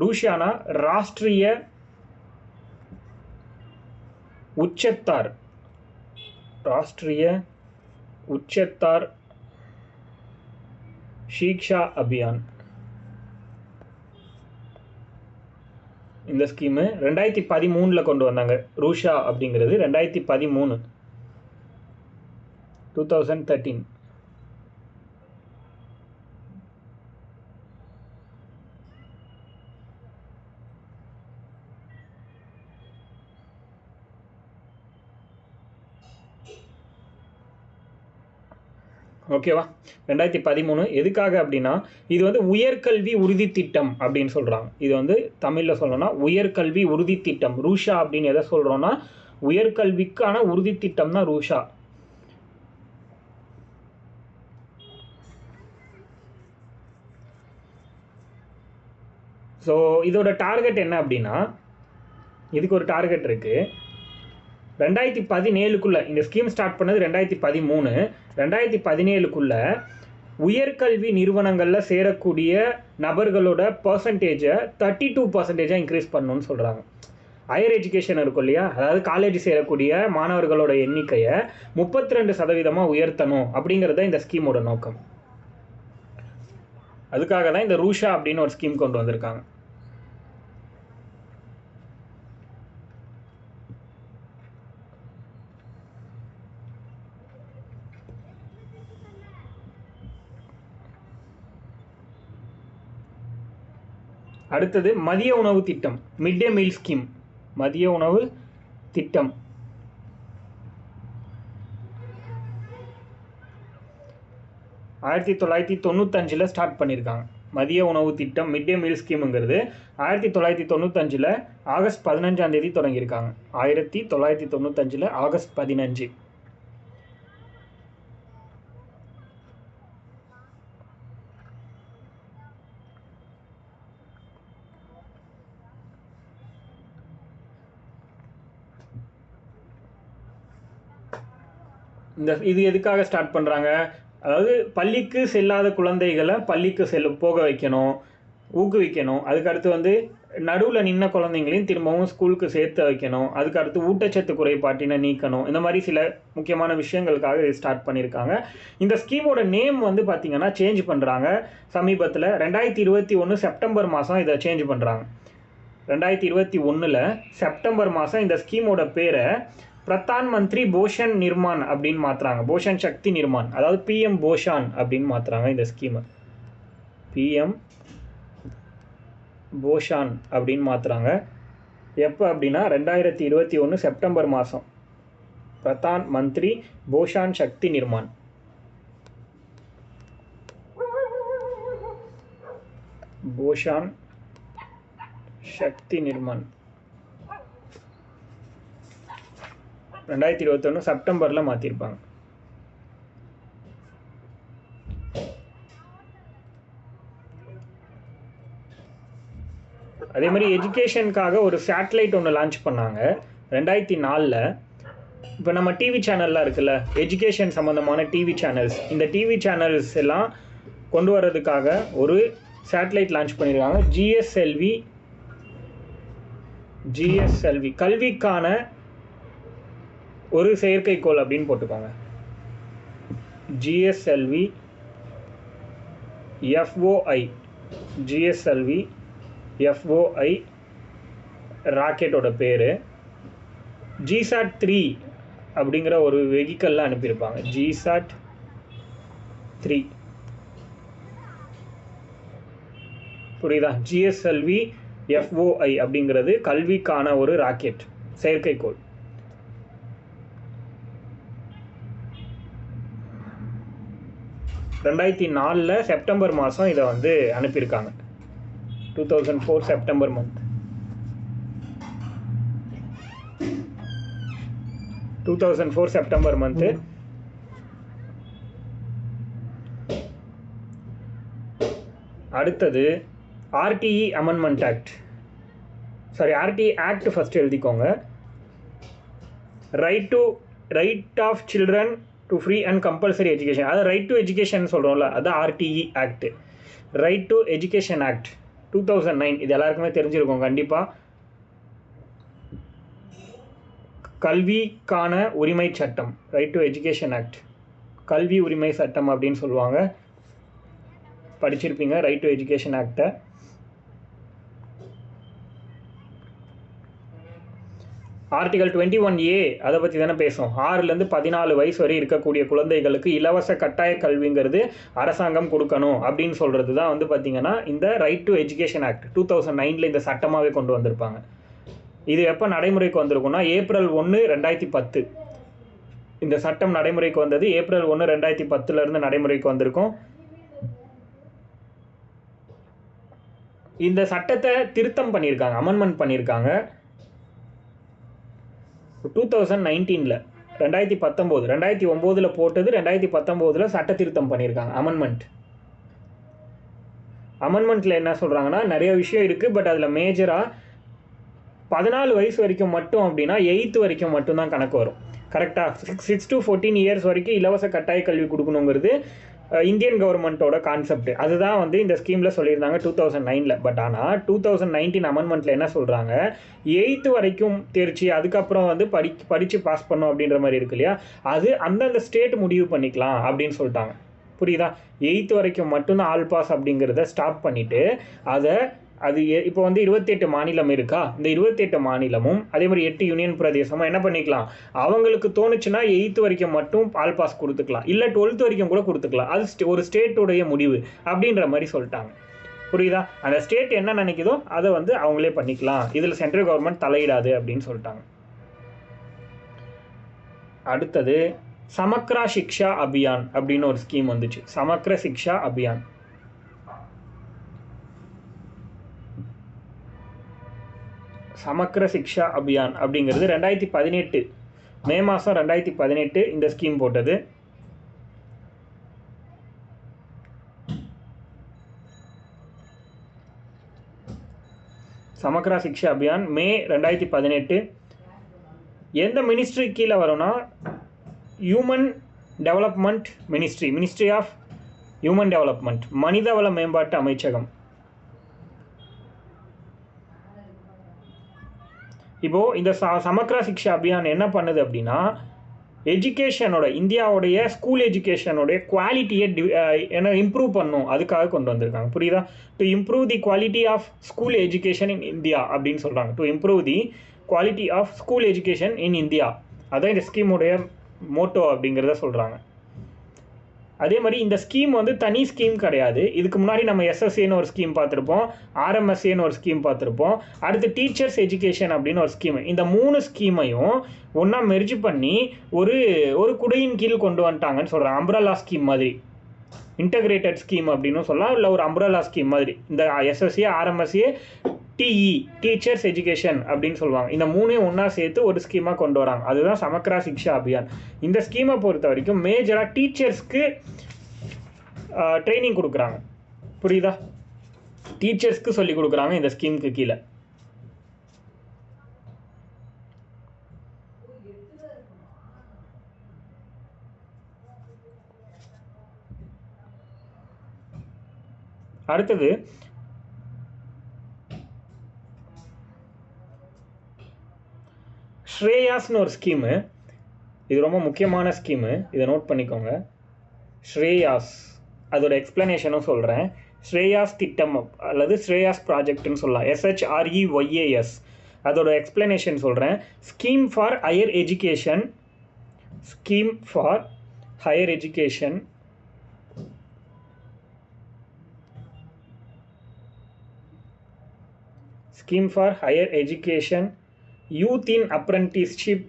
ரூஷானா ராஷ்ட்ரிய உச்சத்தார், ராஷ்ட்ரிய உச்சத்தார் ஷிக்ஷா அபியான். இந்த ஸ்கீமு 2013 கொண்டு வந்தாங்க. ரூஷா அப்படிங்கிறது 2013, 2013. ஓகேவா? 2013. எதுக்காக அப்படின்னா இது வந்து உயர்கல்வி உறுதி திட்டம் அப்படின்னு சொல்கிறாங்க. இது வந்து தமிழில் சொல்லணும்னா உயர்கல்வி உறுதி திட்டம். ரூஷா அப்படின்னு எதை சொல்கிறோன்னா உயர்கல்விக்கான உறுதி திட்டம் தான் ரூஷா. ஸோ இதோட டார்கெட் என்ன அப்படின்னா, இதுக்கு ஒரு டார்கெட் இருக்குது. 2017 இந்த ஸ்கீம் ஸ்டார்ட் பண்ணது 2013. 2017 உயர்கல்வி நிறுவனங்களில் சேரக்கூடிய நபர்களோட பர்சன்டேஜை 32% இன்க்ரீஸ் பண்ணணும்னு சொல்கிறாங்க. ஹையர் எஜுகேஷன் இருக்கும் இல்லையா, அதாவது காலேஜ் சேரக்கூடிய மாணவர்களோட எண்ணிக்கையை 32% உயர்த்தணும் அப்படிங்கிறது இந்த ஸ்கீமோட நோக்கம். அதுக்காக தான் இந்த ரூஷா அப்படின்னு ஒரு ஸ்கீம் கொண்டு வந்திருக்காங்க. அடுத்தது மதிய உணவு திட்டம், மிட் டே மீல் ஸ்கீம். மதிய உணவு திட்டம் 1995 ஸ்டார்ட் பண்ணியிருக்காங்க. மதிய உணவு திட்டம் மிட் டே மீல் ஸ்கீமுங்கிறது 1995 ஆகஸ்ட் 15 தொடங்கியிருக்காங்க. 1995 ஆகஸ்ட் 15. இது எதுக்காக ஸ்டார்ட் பண்ணுறாங்க, அதாவது பள்ளிக்கு செல்லாத குழந்தைகளை பள்ளிக்கு போக வைக்கணும், ஊக்குவிக்கணும். அதுக்கடுத்து நடுவில் நின்ன குழந்தைங்களையும் திரும்பவும் ஸ்கூலுக்கு சேர்த்து வைக்கணும். அதுக்கடுத்து ஊட்டச்சத்து குறைபாட்டினை நீக்கணும். இந்த மாதிரி சில முக்கியமான விஷயங்களுக்காக இது ஸ்டார்ட் பண்ணியிருக்காங்க. இந்த ஸ்கீமோட நேம் பார்த்திங்கன்னா சேஞ்ச் பண்ணுறாங்க. சமீபத்தில் 2021 செப்டம்பர் மாதம் இதை சேஞ்ச் பண்ணுறாங்க. 2021 செப்டம்பர் மாதம் இந்த ஸ்கீமோட பேரை பிரதான் மந்திரி போஷன் நிர்மான் அப்படின்னு மாற்றுறாங்க. போஷன் சக்தி நிர்மான், அதாவது PM போஷான் அப்படின்னு மாற்றுறாங்க இந்த ஸ்கீமை. PM போஷான் அப்படின்னு மாற்றுறாங்க. எப்போ அப்படின்னா 2021 செப்டம்பர் மாதம் பிரதான் மந்திரி போஷான் சக்தி நிர்மான். போஷான் சக்தி நிர்மான் 2021 செப்டம்பரில் மாற்றிருப்பாங்க. அதே மாதிரி எஜுகேஷனுக்காக ஒரு சேட்டலைட் ஒன்று லான்ச் பண்ணாங்க 2004. இப்போ நம்ம டிவி சேனல்லாம் இருக்குல்ல, எஜுகேஷன் சம்மந்தமான டிவி சேனல்ஸ், இந்த டிவி சேனல்ஸ் எல்லாம் கொண்டு வர்றதுக்காக ஒரு சேட்டலைட் லான்ச் பண்ணியிருக்காங்க. GSLV கல்விக்கான ஒரு செயற்கைக்கோள் அப்படின்னு போட்டுக்கோங்க. GSLV FOI ராக்கெட்டோட பேர். GSAT 3 அப்படிங்கிற ஒரு வெஹிக்கல்லாம் அனுப்பியிருப்பாங்க. GSAT 3 புரியுதா? GSLV FOI அப்படிங்கிறது கல்விக்கான ஒரு ராக்கெட், செயற்கைக்கோள். 2004 செப்டம்பர் மாதம் இதை அனுப்பியிருக்காங்க. 2004 செப்டம்பர் மந்த். 2004 September month. அடுத்தது RTE amendment act. RTE act first எழுதிக்கோங்க. Right of children to free and compulsory education, அதாவது ரைட் டு எஜுகேஷன் சொல்கிறோம்ல, அதுதான் RTE act. Right to education act 2009. இது எல்லாருக்குமே தெரிஞ்சிருக்கும் கண்டிப்பாக. கல்விக்கான உரிமை சட்டம், ரைட் டு எஜுகேஷன் ஆக்ட், கல்வி உரிமை சட்டம் அப்படின்னு சொல்லுவாங்க. படிச்சிருப்பீங்க ரைட் டு எஜுகேஷன் ஆக்டை. ஆர்டிகல் 21A அதை பற்றி தானே பேசும். 6லேருந்து 14 வயசு வரை இருக்கக்கூடிய குழந்தைகளுக்கு இலவச கட்டாய கல்விங்கிறது அரசாங்கம் கொடுக்கணும் அப்படின்னு சொல்கிறது தான் பார்த்திங்கன்னா இந்த ரைட் டு எஜுகேஷன் ஆக்ட் 2009 இந்த சட்டமாகவே கொண்டு வந்திருப்பாங்க. இது எப்போ நடைமுறைக்கு வந்திருக்குன்னா ஏப்ரல் 1, 2010. இந்த சட்டம் நடைமுறைக்கு வந்தது ஏப்ரல் 1, 2010 நடைமுறைக்கு வந்திருக்கும். இந்த சட்டத்தை திருத்தம் பண்ணியிருக்காங்க, அமெண்ட்மெண்ட் பண்ணியிருக்காங்க 2019. 2019 போட்டது 2019 சட்ட திருத்தம் பண்ணியிருக்காங்க, அமெண்ட்மெண்ட்டில் என்ன சொல்கிறாங்கன்னா நிறைய விஷயம் இருக்குது. பட் அதில் மேஜராக 14 வயசு வரைக்கும் மட்டும் அப்படின்னா 8th வரைக்கும் மட்டும்தான் கணக்கு வரும். கரெக்டாக 6 to 14 இயர்ஸ் வரைக்கும் இலவச கட்டாய கல்வி கொடுக்கணுங்கிறது இந்தியன் கவர்மெண்ட்டோட கான்செப்ட். அதுதான் வந்து இந்த ஸ்கீமில் சொல்லியிருந்தாங்க 2009. பட் ஆனால் 2019 அமெண்ட்மெண்ட்டில் என்ன சொல்கிறாங்க, 8th வரைக்கும் தேர்ச்சி, அதுக்கப்புறம் வந்து படித்து பாஸ் பண்ணோம் அப்படின்ற மாதிரி இருக்கு இல்லையா, அது அந்தந்த ஸ்டேட் முடிவு பண்ணிக்கலாம் அப்படின்னு சொல்லிட்டாங்க. புரியுதா? 8th வரைக்கும் மட்டும்தான் ஆல் பாஸ் அப்படிங்கிறத ஸ்டாப் பண்ணிவிட்டு அது இப்போ வந்து 28 மாநிலம் இருக்கா, இந்த 28 மாநிலமும் அதே மாதிரி 8 யூனியன் பிரதேசமும் என்ன பண்ணிக்கலாம், அவங்களுக்கு தோணுச்சுன்னா 8th வரைக்கும் மட்டும் ஆல் பாஸ் கொடுத்துக்கலாம், இல்லை 12th வரைக்கும் கூட கொடுத்துக்கலாம். அது ஒரு ஸ்டேட்டுடைய முடிவு அப்படின்ற மாதிரி சொல்லிட்டாங்க. புரியுதா? அந்த ஸ்டேட் என்ன நினைக்குதோ அதை வந்து அவங்களே பண்ணிக்கலாம், இதில் சென்ட்ரல் கவர்மெண்ட் தலையிடாது அப்படின்னு சொல்லிட்டாங்க. அடுத்தது சமக்ரா சிக்ஷா அபியான் அப்படின்னு ஒரு ஸ்கீம் வந்துச்சு. சமக்ர சிக்ஷா அபியான். சமக்ர சிக்ஷா அபியான் அப்படிங்கிறது 2018 மே மாதம் 2018 இந்த ஸ்கீம் போட்டது. சமக்ரா சிக்ஷா அபியான் மே 2018. எந்த மினிஸ்ட்ரி கீழே வரும்னா human development ministry of human development, மனிதவள மேம்பாட்டு அமைச்சகம். இப்போது இந்த சமக்ரா சிக்ஷா அபியான் என்ன பண்ணுது அப்படின்னா, எஜுகேஷனோட இந்தியாவுடைய ஸ்கூல் எஜுகேஷனோடைய குவாலிட்டியை இம்ப்ரூவ் பண்ணும், அதுக்காக கொண்டு வந்திருக்காங்க. புரியுதா? To improve the quality of school education in India அப்படின்னு சொல்கிறாங்க. To improve the quality of school education in India, அதான் இந்த ஸ்கீமுடைய மோட்டோ அப்படிங்கிறத சொல்கிறாங்க. அதே மாதிரி இந்த ஸ்கீம் வந்து தனி ஸ்கீம் கிடையாது. இதுக்கு முன்னாடி நம்ம எஸ்எஸ்ஏன்னு ஒரு ஸ்கீம் பார்த்துருப்போம், ஆர்எம்எஸ்ஏன்னு ஒரு ஸ்கீம் பார்த்துருப்போம், அடுத்து டீச்சர்ஸ் எஜுகேஷன் அப்படின்னு ஒரு ஸ்கீம். இந்த 3 ஸ்கீமையும் ஒன்றா மெர்ஜ் பண்ணி ஒரு குடையின் கீழ் கொண்டு வந்துட்டாங்கன்னு சொல்கிறேன். அம்ப்ரல்லா ஸ்கீம் மாதிரி, இன்டகிரேட்டட் ஸ்கீம் அப்படின்னு சொல்லலாம், இல்லை ஒரு அம்ப்ரல்லா ஸ்கீம் மாதிரி. இந்த SSA, RMSA, DE, teachers education அப்படின்னு சொல்லுவாங்க. இந்த 3ஐயும் ஒன்றா சேர்த்து ஒரு ஸ்கீமாக கொண்டு வராங்க. அதுதான் சமக்ரா சிக்ஷா அபியான். இந்த ஸ்கீமை பொறுத்த வரைக்கும் மேஜராக டீச்சர்ஸ்க்கு ட்ரைனிங் கொடுக்குறாங்க. புரியுதா? டீச்சர்ஸ்க்கு சொல்லி கொடுக்குறாங்க இந்த ஸ்கீமுக்கு கீழே. அடுத்தது ஸ்ரேயாஸ்னு ஒரு ஸ்கீமு. இது ரொம்ப முக்கியமான ஸ்கீமு, இதை நோட் பண்ணிக்கோங்க. ஸ்ரேயாஸ், அதோட எக்ஸ்பிளனேஷனும் சொல்கிறேன். ஸ்ரேயாஸ் திட்டம் அல்லது ஸ்ரேயாஸ் ப்ராஜெக்ட்னு சொல்லலாம், SHREYAS. அதோட எக்ஸ்பிளனேஷன் சொல்கிறேன். Scheme for higher education, scheme for higher education scheme for higher education, youth in apprenticeship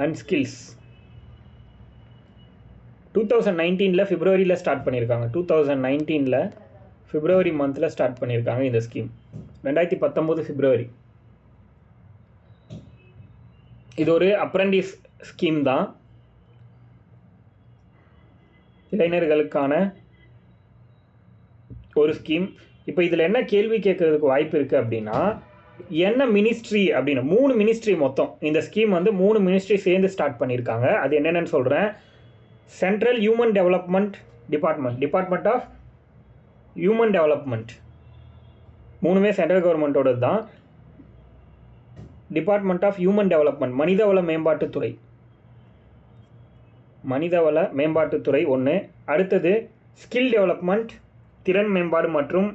and skills. 2019 பிப்ரவரியில் ஸ்டார்ட் பண்ணியிருக்காங்க. 2019 பிப்ரவரி மந்தில் ஸ்டார்ட் பண்ணியிருக்காங்க இந்த ஸ்கீம். 2019 பிப்ரவரி. இது ஒரு அப்ரெண்டிஸ் ஸ்கீம் தான், இளைஞர்களுக்கான ஒரு ஸ்கீம். இப்போ இதில் என்ன கேள்வி கேட்கறதுக்கு வாய்ப்பு இருக்குது அப்படின்னா, என்ன மினிஸ்ட்ரி அப்படின்னு 3 மினிஸ்ட்ரி மொத்தம் இந்த ஸ்கீம் வந்து 3 மினிஸ்ட்ரி சேர்ந்து ஸ்டார்ட் பண்ணியிருக்காங்க. அது என்னென்னு சொல்கிறேன். Central human development department of human development, 3மே சென்ட்ரல் கவர்மெண்ட்டோடது தான். டிபார்ட்மெண்ட் ஆஃப் ஹியூமன் டெவலப்மெண்ட், மனிதவள மேம்பாட்டுத்துறை 1. அடுத்தது ஸ்கில் டெவலப்மெண்ட், திறன் மேம்பாடு மற்றும்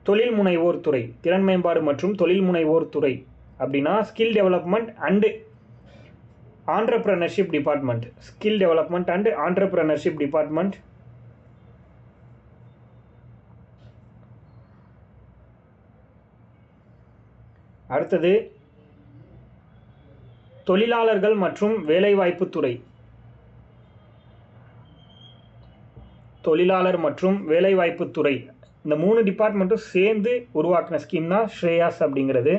தொழில் முனைவோர் துறை அப்படின்னா skill development and entrepreneurship department. Skill development and entrepreneurship department. அடுத்தது தொழிலாளர்கள் மற்றும் வேலைவாய்ப்புத்துறை, இந்த 3 டிபார்ட்மெண்ட்டும் சேர்ந்து உருவாக்கின ஸ்கீம் தான் ஸ்ரேயாஸ் அப்படிங்கிறது.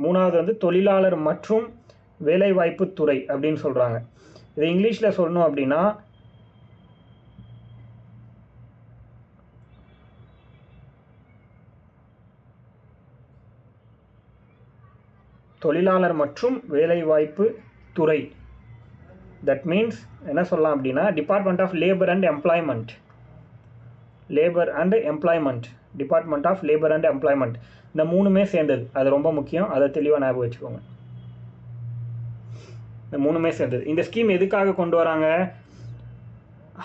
3வது வந்து தொழிலாளர் மற்றும் வேலைவாய்ப்புத்துறை அப்படின்னு சொல்கிறாங்க. இது இங்கிலீஷில் சொல்லணும் அப்படின்னா தொழிலாளர் மற்றும் வேலைவாய்ப்பு துறை. தட் மீன்ஸ் என்ன சொல்லலாம் அப்படின்னா department of labour and employment. Department of labour and employment. இந்த மூணுமே சேர்ந்தது. அது ரொம்ப முக்கியம். அதை தெளிவாக ஞாபகம் வச்சுக்கோங்க. இந்த மூணுமே சேர்ந்தது. இந்த ஸ்கீம் எதுக்காக கொண்டு வராங்க?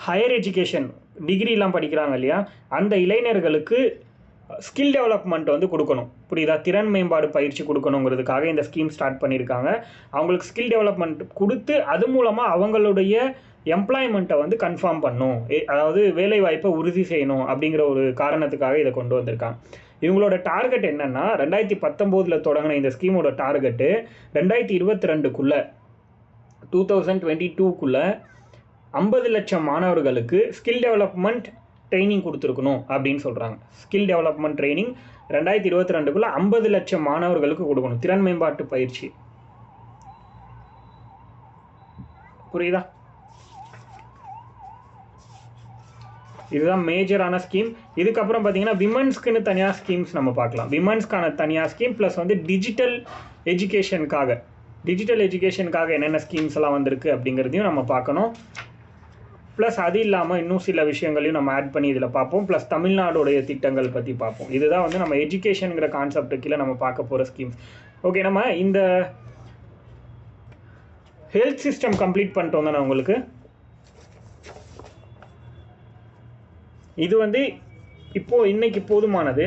ஹையர் எஜுகேஷன் டிகிரிலாம் படிக்கிறாங்க இல்லையா, அந்த இளைஞர்களுக்கு ஸ்கில் டெவலப்மெண்ட் வந்து கொடுக்கணும். புரியுதா? திறன் மேம்பாடு பயிற்சி கொடுக்கணுங்கிறதுக்காக இந்த ஸ்கீம் ஸ்டார்ட் பண்ணியிருக்காங்க. அவங்களுக்கு ஸ்கில் டெவலப்மெண்ட் கொடுத்து அது மூலமாக அவங்களுடைய எம்ப்ளாய்மெண்ட்டை வந்து கன்ஃபார்ம் பண்ணும், அதாவது வேலை வாய்ப்பை உறுதி செய்யணும் அப்படிங்கிற ஒரு காரணத்துக்காக இதை கொண்டு வந்திருக்காங்க. இவங்களோட டார்கெட் என்னென்னா 2019 தொடங்கின இந்த ஸ்கீமோட டார்கெட்டு 2022 2022 50 லட்சம் மாணவர்களுக்கு ஸ்கில் டெவலப்மெண்ட் ட்ரைனிங் கொடுத்துருக்கணும் அப்படின்னு சொல்கிறாங்க. ஸ்கில் டெவலப்மெண்ட் ட்ரைனிங் 2022 50 லட்சம் மாணவர்களுக்கு கொடுக்கணும், திறன் மேம்பாட்டு பயிற்சி. புரியுதா? இதுதான் மேஜரான ஸ்கீம். இதுக்கப்புறம் பார்த்தீங்கன்னா விமன்ஸ்க்குன்னு தனியாக ஸ்கீம்ஸ் நம்ம பார்க்கலாம். விமன்ஸ்க்கான தனியாக ஸ்கீம் ப்ளஸ் வந்து டிஜிட்டல் எஜுகேஷனுக்காக என்னென்ன ஸ்கீம்ஸ் எல்லாம் வந்திருக்கு அப்படிங்கிறதையும் நம்ம பார்க்கணும். ப்ளஸ் அது இல்லாமல் இன்னும் சில விஷயங்களையும் நம்ம ஆட் பண்ணி இதில் பார்ப்போம். ப்ளஸ் தமிழ்நாடுடைய திட்டங்கள் பற்றி பார்ப்போம். இதுதான் வந்து நம்ம எஜுகேஷனுங்கிற கான்செப்ட் கீழே நம்ம பார்க்க போகிற ஸ்கீம்ஸ். ஓகே, நம்ம இந்த ஹெல்த் சிஸ்டம் கம்ப்ளீட் பண்ணிட்டோம் தானே உங்களுக்கு. இது வந்து இன்னைக்கு போதுமானது.